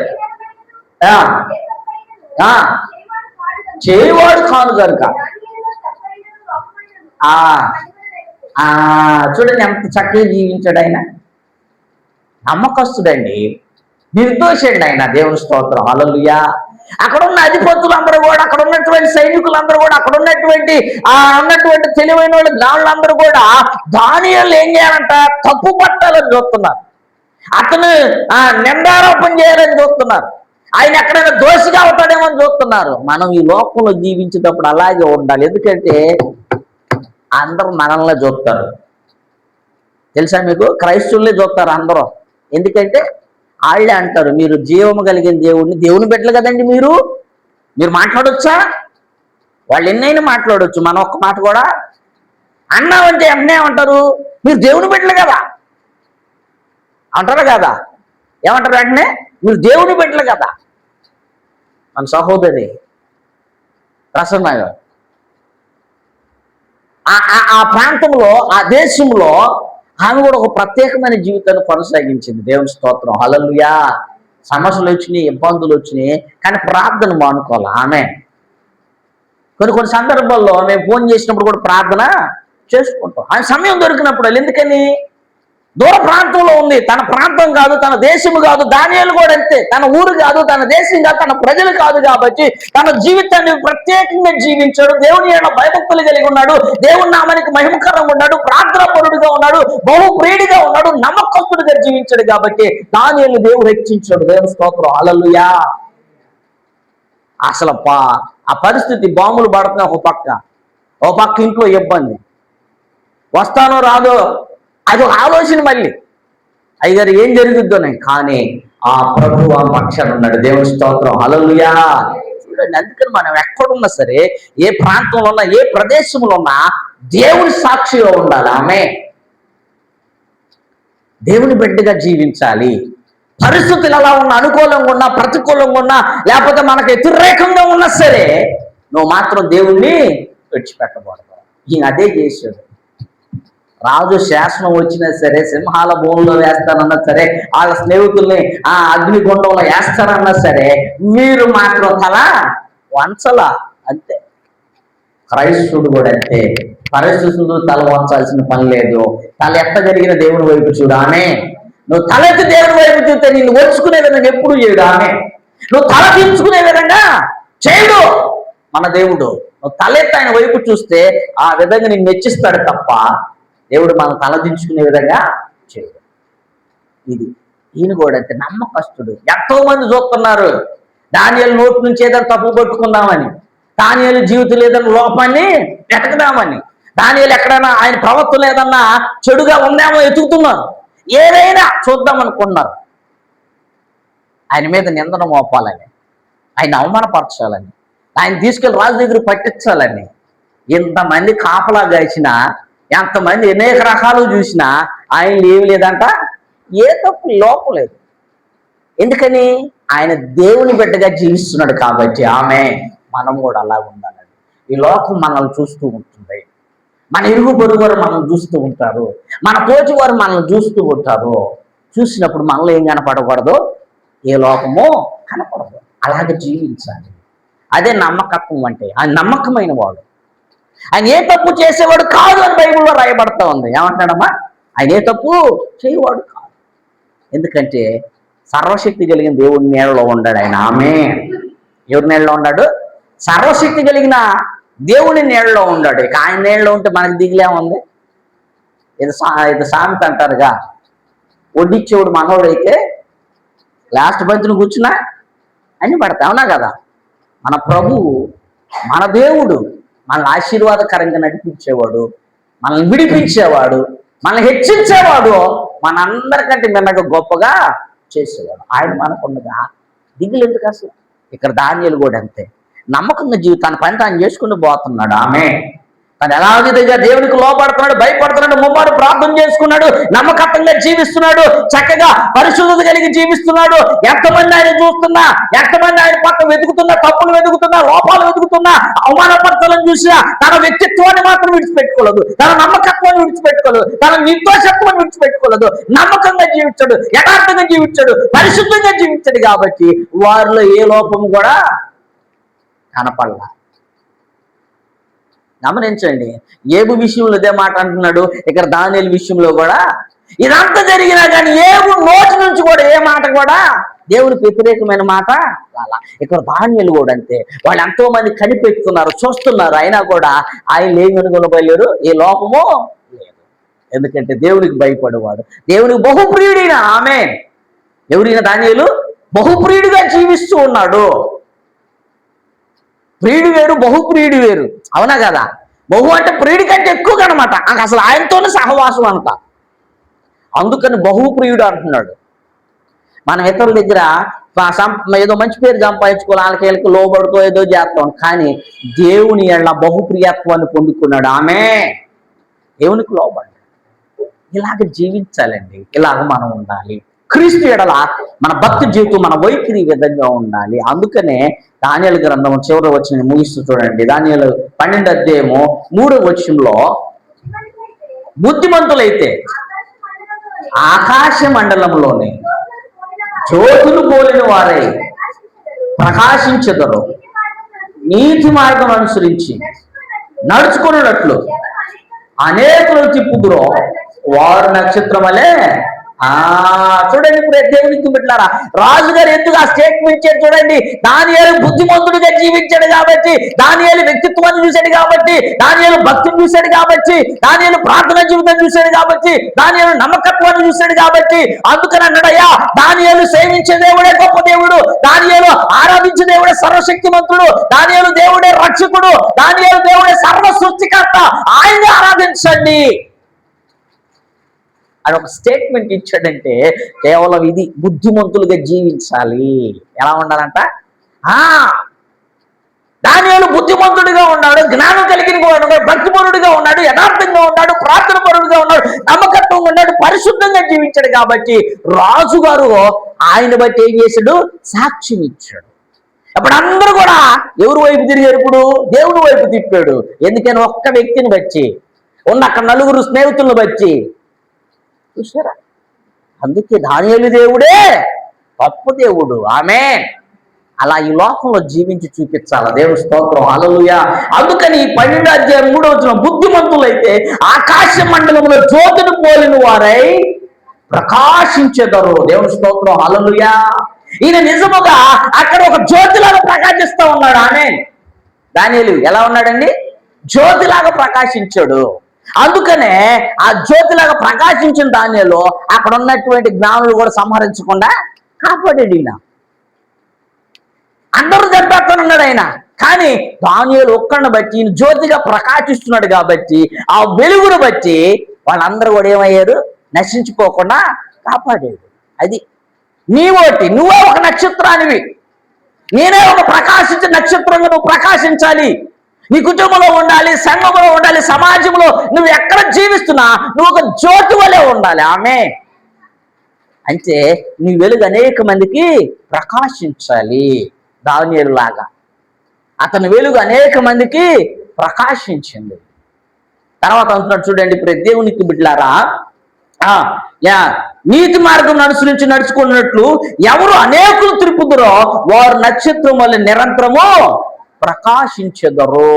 చేయవాడు కాను కనుక చూడండి ఎంత చక్కగా జీవించాడు ఆయన. నమ్మకస్తుడండి, నిర్దోషండి ఆయన. దేవుని స్తోత్రం, హల్లెలూయా. అక్కడ ఉన్న అధిపతులు అందరూ కూడా, అక్కడ ఉన్నటువంటి సైనికులందరూ కూడా, అక్కడ ఉన్నటువంటి తెలివైన వాళ్ళందరూ కూడా దానియేలు ఏం చేయాలంట? తప్పు పట్టాలని చూస్తున్నారు. అతను నిందారోపణ చేయాలని చూస్తున్నారు. ఆయన ఎక్కడైనా దోషిగా అవుతాడేమో అని చూస్తున్నారు. మనం ఈ లోకంలో జీవించేటప్పుడు అలాగే ఉండాలి. ఎందుకంటే అందరూ మనల్ని చూస్తారు. తెలుసా మీకు? క్రైస్తవులే చూస్తారు అందరూ. ఎందుకంటే వాళ్ళే అంటారు, మీరు జీవము కలిగిన దేవుని బిడ్డలు కదండి మీరు మాట్లాడొచ్చా? వాళ్ళు ఎన్నైనా మాట్లాడొచ్చు, మనం ఒక్క మాట కూడా అన్నామంటే ఏమంటారు? మీరు దేవుని బిడ్డలు కదా అంటారు కదా. ఏమంటారు వెంటనే? మీరు దేవుని బిడ్డలు కదా. మన సహోదరి ప్రసన్న గారు ఆ ప్రాంతంలో, ఆ దేశంలో ఆమె కూడా ఒక ప్రత్యేకమైన జీవితాన్ని కొనసాగించింది. దేవుని స్తోత్రం, హల్లెలూయా. సమస్యలు వచ్చినాయి, ఇబ్బందులు వచ్చినాయి, కానీ ప్రార్థన మానుకోవాలి. ఆమె కొన్ని సందర్భాల్లో మేము ఫోన్ చేసినప్పుడు కూడా ప్రార్థన చేసుకుంటాం. ఆమె సమయం దొరికినప్పుడు. ఎందుకని? దూర ప్రాంతంలో ఉంది, తన ప్రాంతం కాదు, తన దేశము కాదు. దానియేలు కూడా అంతే, తన ఊరు కాదు, తన దేశం కాదు, తన ప్రజలు కాదు. కాబట్టి తన జీవితాన్ని ప్రత్యేకంగా జీవించాడు. దేవుని ఏడ భయభక్తులు కలిగి ఉన్నాడు, దేవుని నామానికి మహిమకరంగా ఉన్నాడు, ప్రార్థనా పరుడుగా ఉన్నాడు, బహుప్రియుడిగా ఉన్నాడు, నమ్మకస్తుడిగా జీవించాడు. కాబట్టి దానియేలుని దేవుడు హెచ్చించాడు. దేవుని స్తోత్రం, హల్లెలూయా. అసలు ఆ పరిస్థితి, బాంబులు పడుతున్నాయి ఒక పక్క ఇంట్లో ఇబ్బంది, వస్తానో రాదో అది ఒక ఆలోచన. మళ్ళీ అయ్యగారు ఏం జరుగుతుందోనే, కానీ ఆ ప్రభు ఆ పక్షాన ఉన్నాడు. దేవుని స్తోత్రం, హల్లెలూయా. చూడండి, అందుకని మనం ఎక్కడున్నా సరే, ఏ ప్రాంతంలో ఉన్నా, ఏ ప్రదేశంలో ఉన్నా దేవుని సాక్షిగా ఉండాలి. ఆమె దేవుని బిడ్డగా జీవించాలి. పరిస్థితులు ఎలా ఉన్నా, అనుకూలంగా ఉన్నా, ప్రతికూలంగా ఉన్నా, లేకపోతే మనకు వ్యతిరేకంగా ఉన్నా సరే, నువ్వు మాత్రం దేవుణ్ణి విడిచిపెట్టకూడదు. ఈయన అదే చేశాడు. రాజు శాసనం వచ్చినా సరే, సింహాల భూమిలో వేస్తానన్నా సరే, వాళ్ళ స్నేహితుల్ని ఆ అగ్నిగుండంలో వేస్తానన్నా సరే, వీరు మాత్రం తల వంచలా. అంతే. క్రైస్తవుడు కూడా అంతే. పరిస్థితులు తల వంచాల్సిన పని లేదు. తల ఎట్ట జరిగిన దేవుని వైపు చూడానే. నువ్వు తలెత్తి దేవుని వైపు చూస్తే నిన్ను వచ్చుకునే విధంగా ఎప్పుడు చేయడు. ఆమె నువ్వు తల దించుకునే విధంగా చేయడు మన దేవుడు. నువ్వు తలెత్తి ఆయన వైపు చూస్తే ఆ విధంగా నిన్ను మెచ్చిస్తాడు తప్ప దేవుడు మనం తలదించుకునే విధంగా చేయడు. ఈయన కూడా అంటే నమ్మకస్తుడు. ఎంతో మంది చూస్తున్నారు దానియేలు నోటి నుంచి ఏదైనా తప్పు పట్టుకుందామని, దానియేలు జీవితం ఏదైనా లోపాన్ని వెతకదామని, దానియేలు ఎక్కడైనా ఆయన ప్రవర్తన ఏదన్నా చెడుగా ఉందేమో ఎతుకుతున్నారు. ఏదైనా చూద్దాం అనుకున్నారు. ఆయన మీద నిందన మోపాలని, ఆయన అవమానపరచాలని, ఆయన తీసుకెళ్లి రాజు దగ్గర పట్టించాలని, ఇంతమంది కాపలా గాల్చినా, ఎంతమంది అనేక రకాలు చూసినా ఆయన ఏమి లేదంట, ఏ తప్పు లోపం లేదు. ఎందుకని? ఆయన దేవుని బిడ్డగా జీవిస్తున్నాడు కాబట్టి. ఆమె మనం కూడా అలా ఉండాలండి. ఈ లోకం మనల్ని చూస్తూ ఉంటుంది, మన ఇరుగు పొరుగు వారు మనం చూస్తూ ఉంటారు, మన తోటి వారు మనల్ని చూస్తూ ఉంటారు. చూసినప్పుడు మనలో ఏం కనపడకూడదు? ఏ లోకమో కనపడదు. అలాగే జీవించాలి. అదే నమ్మకత్వం అంటే. ఆయన నమ్మకమైన వాడు. ఆయన ఏ తప్పు చేసేవాడు కాదు అని బైబిల్లో రాయబడతా ఉంది. ఏమంటాడమ్మా? ఆయన ఏ తప్పు చేయవాడు కాదు. ఎందుకంటే సర్వశక్తి కలిగిన దేవుడి నీళ్ళలో ఉన్నాడు ఆయన. ఆమె ఎవరి నీళ్ళలో ఉన్నాడు? సర్వశక్తి కలిగిన దేవుని నీళ్ళలో ఉన్నాడు. ఇక ఆయన నీళ్ళలో ఉంటే మనకి దిగులేముంది? ఇది సామెత అంటారుగా, వడ్డిచ్చేవాడు మనోడైతే లాస్ట్ బంతిని కూర్చున్నా అన్ని పడతాయి. అవునా కదా? మన ప్రభువు మన దేవుడు మనల్ని ఆశీర్వాదకరంగా నడిపించేవాడు, మనల్ని విడిపించేవాడు, మనల్ని హెచ్చించేవాడు, మనందరికంటే మిన్నగా గొప్పగా చేసేవాడు. ఆయన మనకున్నదా దిగులు ఎందుకు అసలు? ఇక్కడ దానియేలు కూడా అంతే, నమ్మకంగా జీవితాన్ని పని తాను చేసుకుంటూ పోతున్నాడు. ఆమె తను ఎలా విధంగా దేవునికి లోపడుతున్నాడు, భయపడుతున్నాడు, ముమ్మారు ప్రార్థన చేసుకున్నాడు, నమ్మకత్వంగా జీవిస్తున్నాడు, చక్కగా పరిశుద్ధత కలిగి జీవిస్తున్నాడు. ఎంతమంది ఆయన చూస్తున్నా, ఎంతమంది ఆయన పక్క వెతుకుతున్నా, తప్పులు వెతుకుతున్నా, లోపాలు వెతుకుతున్నా, అవమానపరచాలని చూసినా తన వ్యక్తిత్వాన్ని మాత్రం విడిచిపెట్టుకోలేదు, తన నమ్మకత్వాన్ని విడిచిపెట్టుకోలేదు, తన నిర్దోషత్వాన్ని విడిచిపెట్టుకోలేదు. నమ్మకంగా జీవించాడు, యథార్థంగా జీవించాడు, పరిశుద్ధంగా జీవించాడు. కాబట్టి వారిలో ఏ లోపం కూడా కనపడలా. గమనించండి, ఏబు విషయంలో ఇదే మాట అంటున్నాడు, ఇక్కడ దానియేలు విషయంలో కూడా ఇదంతా జరిగినా కానీ ఏబు నోటి నుంచి కూడా ఏ మాట కూడా దేవునికి వ్యతిరేకమైన మాట రాలా. ఇక్కడ దానియేలు కూడా అంతే, వాళ్ళు ఎంతో మంది కనిపెడుతున్నారు, చూస్తున్నారు, అయినా కూడా ఆయన లేరు, ఏ లోపమో లేదు. ఎందుకంటే దేవునికి భయపడేవాడు, దేవునికి బహుప్రియుడైన ఆమె ఎవరైనా దానియేలు బహుప్రియుడిగా జీవిస్తూ ఉన్నాడు. ప్రియుడు వేరు, బహుప్రియుడు వేరు, అవునా కదా? బహు అంటే ప్రియుడి కంటే ఎక్కువగా అనమాట, అసలు ఆయనతోనే సహవాసం అంట. అందుకని బహుప్రియుడు అంటున్నాడు. మనం ఇతరుల దగ్గర ఏదో మంచి పేరు సంపాదించుకోవాలి, వాళ్ళకి లోబడుతూ ఏదో చేస్తాం, కానీ దేవుని ఎళ్ళ బహుప్రియత్వాన్ని పొందుకున్నాడు. ఆమె దేవునికి లోబడి ఇలాగ జీవించాలండి, ఇలాగ మనం ఉండాలి. క్రీస్తు ఎడల మన భక్తి జీవితం, మన వైఖరి విధంగా ఉండాలి. అందుకనే దానియేలు గ్రంథం చివరి వచనం ముగిస్తూ చూడండి. దానియేలు 12వ అధ్యాయము 3వ వచనంలో, బుద్ధిమంతులైతే ఆకాశ మండలంలోని జ్యోతులు పోలిన వారై ప్రకాశించెదరు, నీతి మార్గం అనుసరించి నడుచుకున్నట్లు అనేకులు తిప్పుదురో వారు నక్షత్రం వలె. చూడండి, ఇప్పుడు దేవునికి బిడ్డలారా, రాజుగారు ఎందుకు ఆ స్టేట్మెంట్ ఇచ్చాడు చూడండి. దానియేలు బుద్ధిమంతుడిగా జీవించాడు కాబట్టి, దానియేలు వ్యక్తిత్వాన్ని చూశాడు కాబట్టి, దానియేలు భక్తిని చూశాడు కాబట్టి, దానియేలు ప్రార్థన జీవితం చూశాడు కాబట్టి, దానియేలు నమ్మకత్వాన్ని చూశాడు కాబట్టి, అందుకని అన్నాడయ్యా, దానియేలు సేవించే దేవుడే గొప్ప దేవుడు, దానియేలు ఆరాధించే దేవుడే సర్వశక్తిమంతుడు, దానియేలు దేవుడే రక్షకుడు, దానియేలు దేవుడే సర్వ సృష్టికర్త, ఆయన్ని ఆరాధించండి అని ఒక స్టేట్మెంట్ ఇచ్చాడంటే కేవలం ఇది, బుద్ధిమంతులుగా జీవించాలి. ఎలా ఉండాలంట? దానియేలు బుద్ధిమంతుడిగా ఉన్నాడు, జ్ఞానం కలిగిన వాడు, భక్తిపరుడుగా ఉన్నాడు, యథార్థంగా ఉన్నాడు, ప్రార్థన పరుడుగా ఉన్నాడు, నమ్మకత్వంగా ఉన్నాడు, పరిశుద్ధంగా జీవించాడు. కాబట్టి రాజుగారు ఆయన బట్టి ఏం చేశాడు? సాక్ష్యం ఇచ్చాడు. అప్పుడు అందరూ కూడా ఎవరి వైపు తిరిగారు? ఇప్పుడు దేవుని వైపు తిప్పాడు. ఎందుకని? ఒక్క వ్యక్తిని బట్టి, ఉన్న అక్కడ నలుగురు స్నేహితులను బట్టి. చూసారా? అందుకే దానియేలు దేవుడే గొప్ప దేవుడు. ఆమె అలా ఈ లోకంలో జీవించి చూపించాలి. దేవుని స్తోత్రం, హల్లెలూయా. అందుకని ఈ 12వ అధ్యాయం 3వ వచనం, బుద్ధిమంతులైతే ఆకాశ మండలంలో జ్యోతిని పోలిన వారై ప్రకాశించెదరు. దేవుని స్తోత్రం, హల్లెలూయా. ఈయన నిజముగా అక్కడ ఒక జ్యోతిలాగా ప్రకాశిస్తూ ఉన్నాడు. ఆమె దానియేలు ఎలా ఉన్నాడండి? జ్యోతిలాగా ప్రకాశించాడు. అందుకనే ఆ జ్యోతిలాగా ప్రకాశించిన దానియేలు అక్కడ ఉన్నటువంటి జ్ఞానులు కూడా సంహరించకుండా కాపాడాడు. ఈయన అందరూ చంపేస్తానన్నాడు ఆయన, కానీ దానియేలు ఒక్కడిని బట్టి, ఈయన జ్యోతిగా ప్రకాశిస్తున్నాడు కాబట్టి ఆ వెలుగును బట్టి వాళ్ళందరూ కూడా ఏమయ్యారు? నశించిపోకుండా కాపాడాడు. అది నువ్వే ఒక నక్షత్రానివి, నేనే ఒక ప్రకాశించే నక్షత్రంగా నువ్వు ప్రకాశించాలి. నీ కుటుంబంలో ఉండాలి, సంఘంలో ఉండాలి, సమాజంలో నువ్వు ఎక్కడ జీవిస్తున్నా నువ్వు ఒక జ్యోతి వలె ఉండాలి. ఆమె అంటే నీ వెలుగు అనేక మందికి ప్రకాశించాలి. దానియేలు లాగా అతని వెలుగు అనేక మందికి ప్రకాశించింది. తర్వాత అంటున్నాడు చూడండి, ఇప్పుడు దేవునికి బిడ్డలారా, నీతి మార్గం అనుసరించి నడుచుకున్నట్లు ఎవరు అనేకులు తిరుపుదురో వారు నక్షత్రం వల్ల నిరంతరము ప్రకాశించెదరు.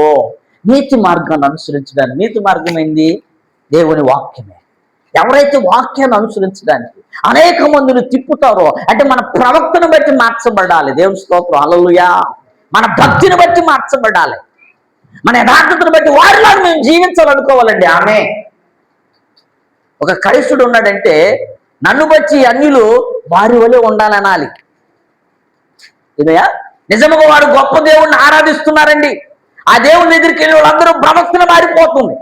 నీతి మార్గాన్ని అనుసరించడానికి, నీతి మార్గం ఏంది? దేవుని వాక్యమే. ఎవరైతే వాక్యాన్ని అనుసరించడానికి అనేక మందిని తిప్పుతారో, అంటే మన ప్రవక్తను బట్టి మార్చబడాలి. దేవుని స్తోత్రం, హల్లెలూయా. మన భక్తిని బట్టి మార్చబడాలి, మన యథార్థతను బట్టి వారిలో మేము జీవించాలనుకోవాలండి. ఆమె ఒక క్రైస్తుడు ఉన్నాడంటే నన్ను బట్టి అన్యులు వారి వలె ఉండాలనాలి. ఇదయా నిజముగా వాడు గొప్ప దేవుణ్ణి ఆరాధిస్తున్నారండి, ఆ దేవుని దగ్గరికి వెళ్ళే వాళ్ళందరూ ప్రవక్తలు మారిపోతుంది.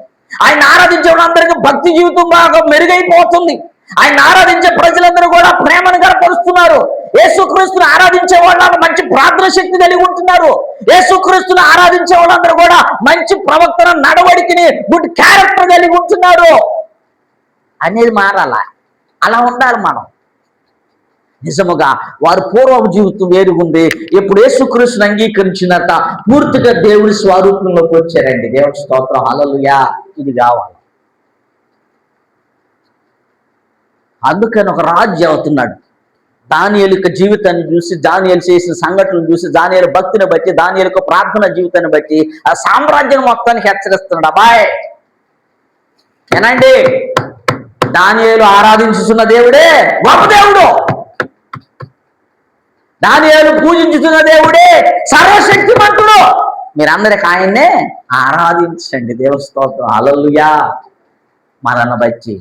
ఆయన ఆరాధించే వాళ్ళందరికీ భక్తి జీవితం బాగా మెరుగైపోతుంది. ఆయన ఆరాధించే ప్రజలందరూ కూడా ప్రేమను కనపరుస్తున్నారు. యేసుక్రీస్తుని ఆరాధించే వాళ్ళు మంచి ప్రార్థన శక్తి కలిగి ఉంటున్నారు. యేసుక్రీస్తుని ఆరాధించే వాళ్ళందరూ కూడా మంచి ప్రవర్తన నడవడికని గుడ్ క్యారెక్టర్ కలిగి ఉంటున్నారు అనేది మారాలా. అలా ఉండాలి మనం. నిజముగా వారు పూర్వ జీవితం వేరుగుంది. ఎప్పుడు యేసుక్రీస్తుని అంగీకరించినట్ట పూర్తిగా దేవుని స్వరూపంలోకి వచ్చారండి. దేవుని స్తోత్రం, హల్లెలూయా. ఇది కావాలి. అందుకని ఒక రాజు అవుతున్నాడు. దానియేలు యొక్క జీవితాన్ని చూసి, దానియేలు చేసిన సంఘటనలు చూసి, దానియేలు భక్తిని బట్టి, దానియేలు యొక్క ప్రార్థన జీవితాన్ని బట్టి ఆ సామ్రాజ్యం మొత్తానికి హెచ్చరిస్తున్నాడు. అబ్బాయ్ ఏనండి, దానియేలు ఆరాధించుతున్న దేవుడే గొప్ప దేవుడు, దానియేలు పూజించుతున్న దేవుడే సర్వశక్తిమంతుడు. మీరందరికి ఆయన్నే ఆరాధించండి. దేవుని స్తోత్రం, హల్లెలూయా. మరణ బట్టి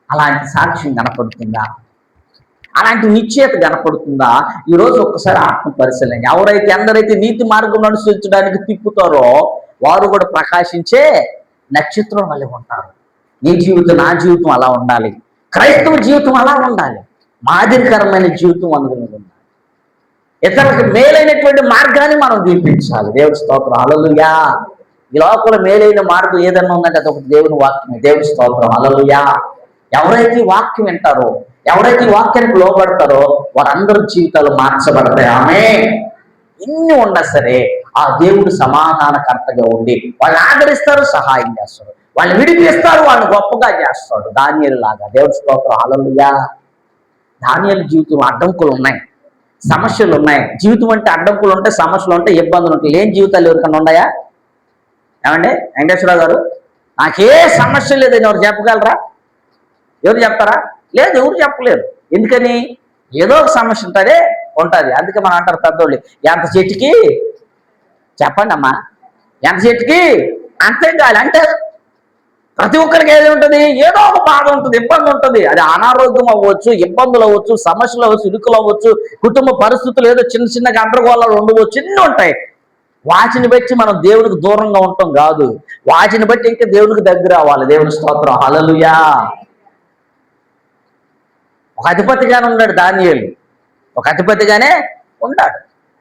అలాంటి సాక్ష్యం కనపడుతుందా? అలాంటి నిశ్చయత కనపడుతుందా? ఈరోజు ఒక్కసారి ఆత్మ పరిశీలన. అందరైతే నీతి మార్గం అనుసరించడానికి తిప్పుతారో వారు కూడా ప్రకాశించే నక్షత్రం వల్లే ఉంటారు. నీ జీవితం, నా జీవితం అలా ఉండాలి. క్రైస్తవ జీవితం అలా ఉండాలి. మాదిరికరమైన జీవితం అనుకుని ఉండాలి. ఇతరులకు మేలైనటువంటి మార్గాన్ని మనం చూపించాలి. దేవుని స్తోత్రం, హల్లెలూయా. ఈ లోపల మేలైన మార్గం ఏదన్నా ఉందంటే అది ఒక దేవుని వాక్యమే. దేవుని స్తోత్రం, హల్లెలూయా. ఎవరైతే వాక్యం వింటారో, ఎవరైతే వాక్యానికి లోబడతారో వారందరూ జీవితాలు మార్చబడతాయి. ఆమె ఎన్ని ఉన్నా సరే ఆ దేవుడు సమాధానకర్తగా ఉండి వాళ్ళు ఆదరిస్తారు, సహాయం చేస్తారు, వాళ్ళు విడిపిస్తారు, వాళ్ళని గొప్పగా చేస్తాడు. దానియేలు లాగా. దేవుని స్తోత్రం, హల్లెలూయా. దానియేలు జీవితం అడ్డంకులు ఉన్నాయి, సమస్యలు ఉన్నాయి. జీవితం అంటే అడ్డంకులు ఉంటాయి, సమస్యలు ఉంటాయి, ఇబ్బందులు ఉంటాయి. లేని జీవితాలు ఎవరికన్నా ఉన్నాయా? ఏమండి వెంకటేశ్వరరావు గారు, నాకే సమస్య లేదని ఎవరు చెప్పగలరా? ఎవరు చెప్తారా? లేదు, ఎవరు చెప్పలేరు. ఎందుకని? ఏదో ఒక సమస్య ఉంటుంది. అందుకే మనం అంటారు పెద్దోళ్ళు, ఎంత చెట్టుకి చెప్పండి అమ్మా, ఎంత చెట్టుకి అంతే కాదు అంటే. ప్రతి ఒక్కరికి ఏది ఉంటుంది? ఏదో ఒక బాధ ఉంటుంది, ఇబ్బంది ఉంటుంది. అది అనారోగ్యం అవ్వచ్చు, ఇబ్బందులు అవ్వచ్చు, సమస్యలు అవ్వచ్చు, ఇరుకులు అవ్వచ్చు, కుటుంబ పరిస్థితులు ఏదో చిన్న చిన్న గందరగోళాలు ఉండవచ్చు, ఎన్ని ఉంటాయి. వాటిని బట్టి మనం దేవునికి దూరంగా ఉంటాం కాదు, వాటిని బట్టి ఇంకా దేవునికి దగ్గర అవ్వాలి. దేవుని స్తోత్రం, హల్లెలూయా. ఒక అధిపతిగానే ఉన్నాడు దానియేలు, ఒక అధిపతిగానే ఉన్నాడు.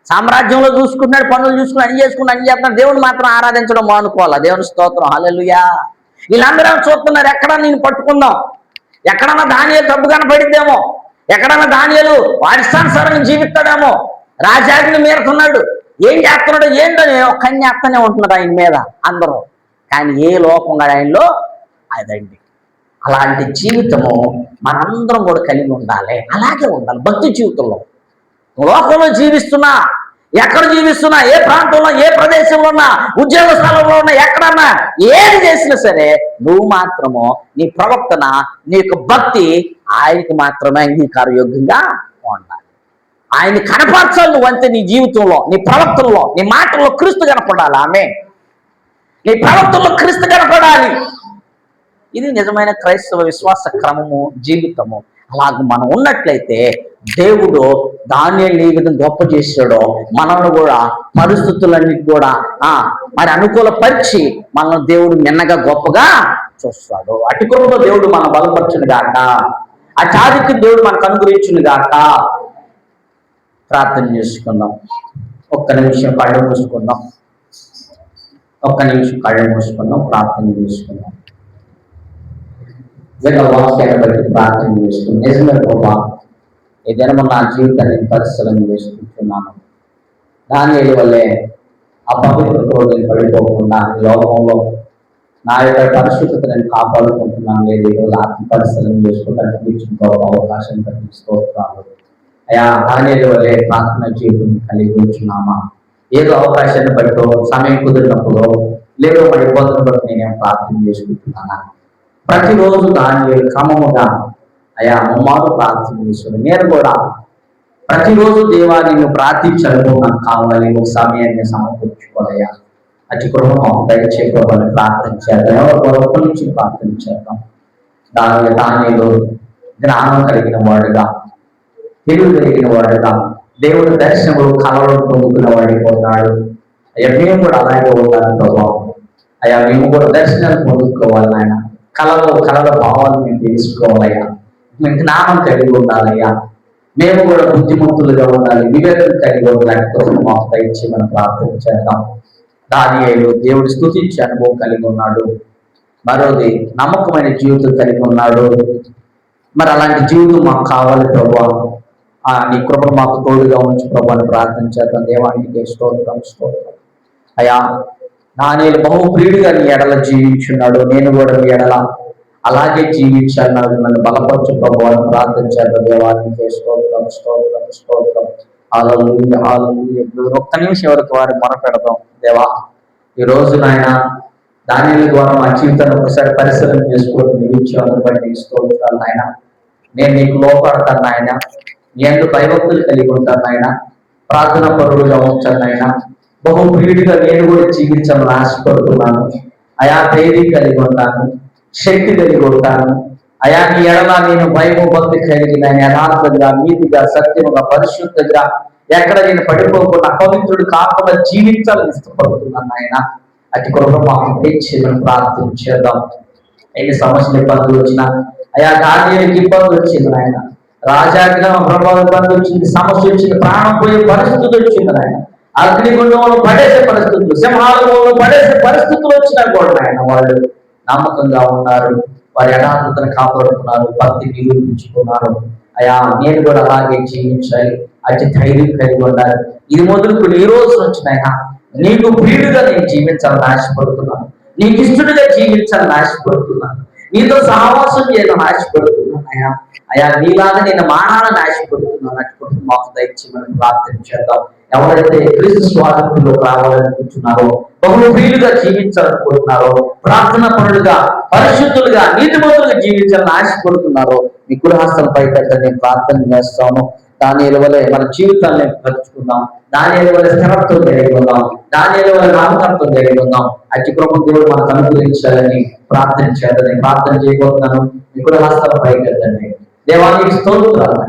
సామ్రాజ్యంలో చూసుకున్నాడు, పనులు చూసుకుని అన్ని చేస్తున్నాడు. దేవుని మాత్రం ఆరాధించడం మానుకోవాలా. దేవుని స్తోత్రం, హల్లెలూయా. వీళ్ళందరూ చూస్తున్నారు, ఎక్కడ నేను పట్టుకుందాం, ఎక్కడన్నా దానియేలు తప్పు కనపడిద్దేమో, ఎక్కడన్నా దానియేలు వారిష్టానుసారంగా జీవిస్తాడేమో, రాజాజ్ఞని మీరుతున్నాడు, ఏం చేస్తున్నాడు ఏంటని ఒక్కని చేస్తూనే ఉంటున్నారు ఆయన మీద అందరూ. కానీ ఏ లోపం ఆయనలో అదండి. అలాంటి జీవితము మనందరం కూడా కలిగి ఉండాలి. అలాగే ఉండాలి భక్తి జీవితంలో. లోకంలో జీవిస్తున్నా, ఎక్కడ జీవిస్తున్నా, ఏ ప్రాంతంలో, ఏ ప్రదేశంలో ఉన్నా, ఉద్యోగ స్థలంలో ఉన్నా, ఎక్కడన్నా ఏది చేసినా సరే నువ్వు మాత్రము నీ ప్రవర్తన, నీ యొక్క భక్తి ఆయనకి మాత్రమే అంగీకారయోగ్యంగా ఉండాలి. ఆయన్ని కనపరచాలి నువ్వు అంతే. నీ జీవితంలో, నీ ప్రవర్తనలో, నీ మాటల్లో క్రీస్తు కనపడాలి. ఆమె నీ ప్రవర్తనలో క్రీస్తు కనపడాలి. ఇది నిజమైన క్రైస్తవ విశ్వాస క్రమము, జీవితము. అలాగ మనం ఉన్నట్లయితే దేవుడు దానియేలుని ఏ విధంగా గొప్ప చేశాడో మనల్ని కూడా పరిస్థితులన్నిటి కూడా మరి అనుకూలపరిచి మనల్ని దేవుడు నిన్నగా గొప్పగా చూస్తాడు. అటు కృపలో దేవుడు మనం బలపరచును గాక, ఆ చాదికి దేవుడు మనకు అనుగ్రహించును గాక. ప్రార్థన చేసుకుందాం. ఒక్క నిమిషం కళ్ళు మూసుకుందాం. ప్రార్థన చేసుకుందాం. వాక్యాన్ని బట్టి ప్రార్థన చేసుకుని నిజమే ప్రభా, ఏదైనా నా జీవితాన్ని పరిశీలన చేసుకుంటున్నాను. దానియేలు వల్లే అపవిత్రతో నేను పడిపోకుండా లోకంలో నా యొక్క పరిశుద్ధత నేను కాపాడుకుంటున్నాను. లేదు ఈరోజు ఆత్మ పరిశీలన చేసుకోవడానికి ఇచ్చిన అవకాశం బట్టి స్తోత్రాలు అయా. దానియేలు వల్లే ప్రార్థన జీవితం కలిగి ఉంటున్నామా? ఏదో అవకాశాన్ని బట్టో, సమయం కుదిరినప్పుడు, లేదో మరి ఇబ్బందులు బట్టి నేనేం ప్రార్థన చేసుకుంటున్నానా? ప్రతిరోజు దానియేలు క్రమముగా అయా ముమ్మారు ప్రార్థన చేసుకుని నేను కూడా ప్రతిరోజు దేవా నిన్ను ప్రార్థించడం నాకు కావాలి, ఒక సమయాన్ని సమకూర్చుకోవాలయ్యా. అతి కృపను దయచేయని ప్రార్థన చేద్దాం. ఎవరు గొప్ప నుంచి ప్రార్థన చేద్దాం. దానియేలు జ్ఞానం కలిగిన వాడుగా, తెలివి కలిగిన వాడుగా, దేవుడి దర్శనములు కలవడం పొందుకున్న వాడిపోతాడు. అయ్యా మేము కూడా అలాగే ఉండాలి ప్రభావం. అయ్యా మేము కూడా దర్శనాలు పొందుకోవాలి నాయన. కళల భావాలు మేము తెలుసుకోవాలయ్యా. మేము జ్ఞానం కలిగి ఉండాలయ్యా. మేము కూడా బుద్ధిమంతులుగా ఉండాలి, వివేకం కలిగి ఉండాలని మాకు దయచి మనం ప్రార్థన చేద్దాం. దానియేలు దేవుడు స్తుతించే అనుభవం కలిగి ఉన్నాడు. మరోది నమ్మకమైన జీవితం కలిగి ఉన్నాడు. మరి అలాంటి జీవితం మాకు కావాలి ప్రభా. నీ కృపను మాకు తోడుగా ఉంచి ప్రభు అని ప్రార్థన చేద్దాం. దేవానికి స్తోత్రం స్తోత్రం. అయ్యా దానియేలు బహుప్రియుడిగా నీ ఎడల జీవించున్నాడు. నేను కూడా నీ ఎడల అలాగే జీవించాలన్నాడు. నన్ను బలపరచు ప్రభు అని ప్రార్థన చేద్దాం. దేవానికి స్తోత్రం స్తోత్రం స్తోత్రం. హల్లెలూయా హల్లెలూయా. ఒక్క నిమిషం వరకు వారి మొరపెడదాం. దేవా ఈ రోజు నాయన దానియేలు ద్వారా మా జీవితాన్ని ఒకసారి పరిశీలన చేసుకోవడం నిలిచాను బట్టి స్తోత్రాలు నాయన. నేను నీకు లోపడతాను నాయన. నీ ఎందుకు భయభక్తులు కలిగి ఉంటాను నాయన. ప్రార్థన పరుడుగా ఉంచాను నాయన. బహుప్రియుడిగా నేను కూడా జీవించాలని ఆశపడుతున్నాను. అయా ధైర్యం కలిగి ఉంటాను, శక్తి కలిగి ఉంటాను. అయా నీ ఎడల నేను భయము భక్తి కలిగి నేను యథార్థంగా, నీతిగా, సత్యముగా, పరిశుద్ధంగా ఎక్కడ నేను పడిపోకుండా అపవిత్రుడు కాకుండా జీవించాలని ఇష్టపడుతున్నాను ఆయన. అతి కృప మాకు తెచ్చేదని ప్రార్థన చేద్దాం. ఎన్ని సమస్యలు ఇబ్బందులు వచ్చినా అయా దానియేలుకి ఇబ్బంది వచ్చింది నాయన. రాజాగా ప్రభావం ఇబ్బంది వచ్చింది, సమస్య వచ్చింది, ప్రాణం పోయే పరిస్థితులు వచ్చింది నాయన. అగ్నిగుండంలో పడేసే పరిస్థితులు, సింహాలలో పడేసే పరిస్థితులు వచ్చినా కూడా నాయన వాళ్ళు నమ్మకంగా ఉన్నారు. వారి యథార్థతను కాపాడుతున్నారు, భక్తి నిరూపించుకున్నారు. అయా నేను కూడా అలాగే జీవించాలి, అతి ధైర్యం కలిగి ఉండాలి. ఇది మొదలుకొని ఈ రోజు నుంచి నాయన నీకు ప్రియుడిగా నేను జీవించాలని ఆశపడుతున్నాను. నీకు ఇష్టడుగా జీవించాలని ఆశపడుతున్నాను. నీతో సహవాసం చేయాలని ఆశపడుతున్నాను అయ్యా. అయా నీలాగా నేను మానాలని ఆశపడుతున్నాను. అటువంటి మాకు దయచేసి మనం ప్రార్థన చేద్దాం. ఎవరైతే క్రీస్తు స్వాతంత్రంలో రావాలనుకుంటున్నారో, బహుళ ప్రియులుగా జీవించాలనుకుంటున్నారో, ప్రార్థన పరులుగా, పరిశుద్ధులుగా, నీతిమంతులుగా జీవించాలని ఆశపడుతున్నారో మీ గృహస్థల పై నేను ప్రార్థన చేస్తాను. దానియేలు వలె మన జీవితాన్ని పరుచుకుందాం. దానియేలు వలె స్థిరత్వం కలిగి ఉందాం. దానియేలు వలె నమ్మకంతో కలిగి ఉందాం. అతి కృప దేవుడు మనకు అనుగ్రహించాలని ప్రార్థన చేద్దాం. ప్రార్థన చేయబోతున్నాను. మీ గృహస్థల పైకి వెళ్తండి. దేవానికి స్తోత్రాలు.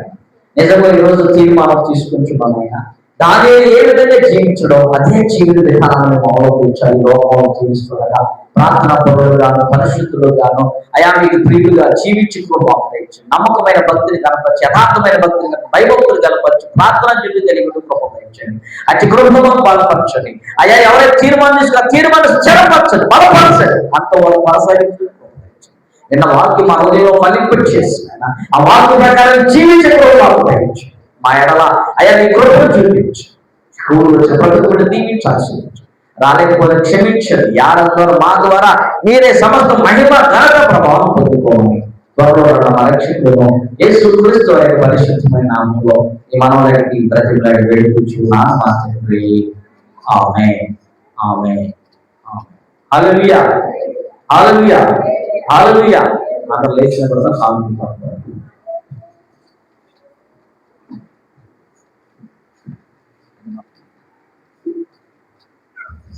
నిజంగా ఈ రోజు తీర్మానం తీసుకుంటున్నాను ఆయన. దానియేలు ఏ విధంగా జీవించడం అదే జీవిత విధానాన్ని అవలంబించాలి. లోకంలో జీవిస్తుండగా ప్రార్థన పరులుగాను, పరిశుద్ధులుగాను, అయా మీకు ప్రియులుగా జీవించుకుని బాగుండవచ్చు. నమ్మకమైన భక్తిని కనపరిచి, యథార్థమైన భక్తిని కనుక భయభక్తులు కనపరిచి, ప్రార్థన చెల్లి కలిగి కృపపరించండి. అతి కృపను బలపరచండి. అయా ఎవరైతే తీర్మానం తీసుకున్న తీర్మానం స్థిరపరచండి, బలపరచండి. అంతవరకు కొనసాగించండి. నిన్న వాక్యం మా హృదయంలో ఫలింపచేసి ఆ వాక్య ప్రకారం జీవించే కృప మా ఎడల అయ్యా నీ కృపను చూపించు. స్కూల్ వచ్చిన ప్రతి ఒక్కటి దీవించాల్సి రాలేకపోతే క్షమించండి. యారంలో మా ద్వారా మీరే సమస్త మహిమ ఘనత ప్రభావం పొందుకోవాలి. త్వరలో మా రక్షకులను యేసుక్రీస్తు వారి పరిశుద్ధమైన నామములో ఈ మనవలకి ప్రతిమలాడి వేడుకుంటున్నాను మా తండ్రి. ఆమేన్ ఆమేన్ ఆమేన్. హల్లెలూయా హల్లెలూయా హల్లెలూయా. అక్కడ లేచిన తర్వాత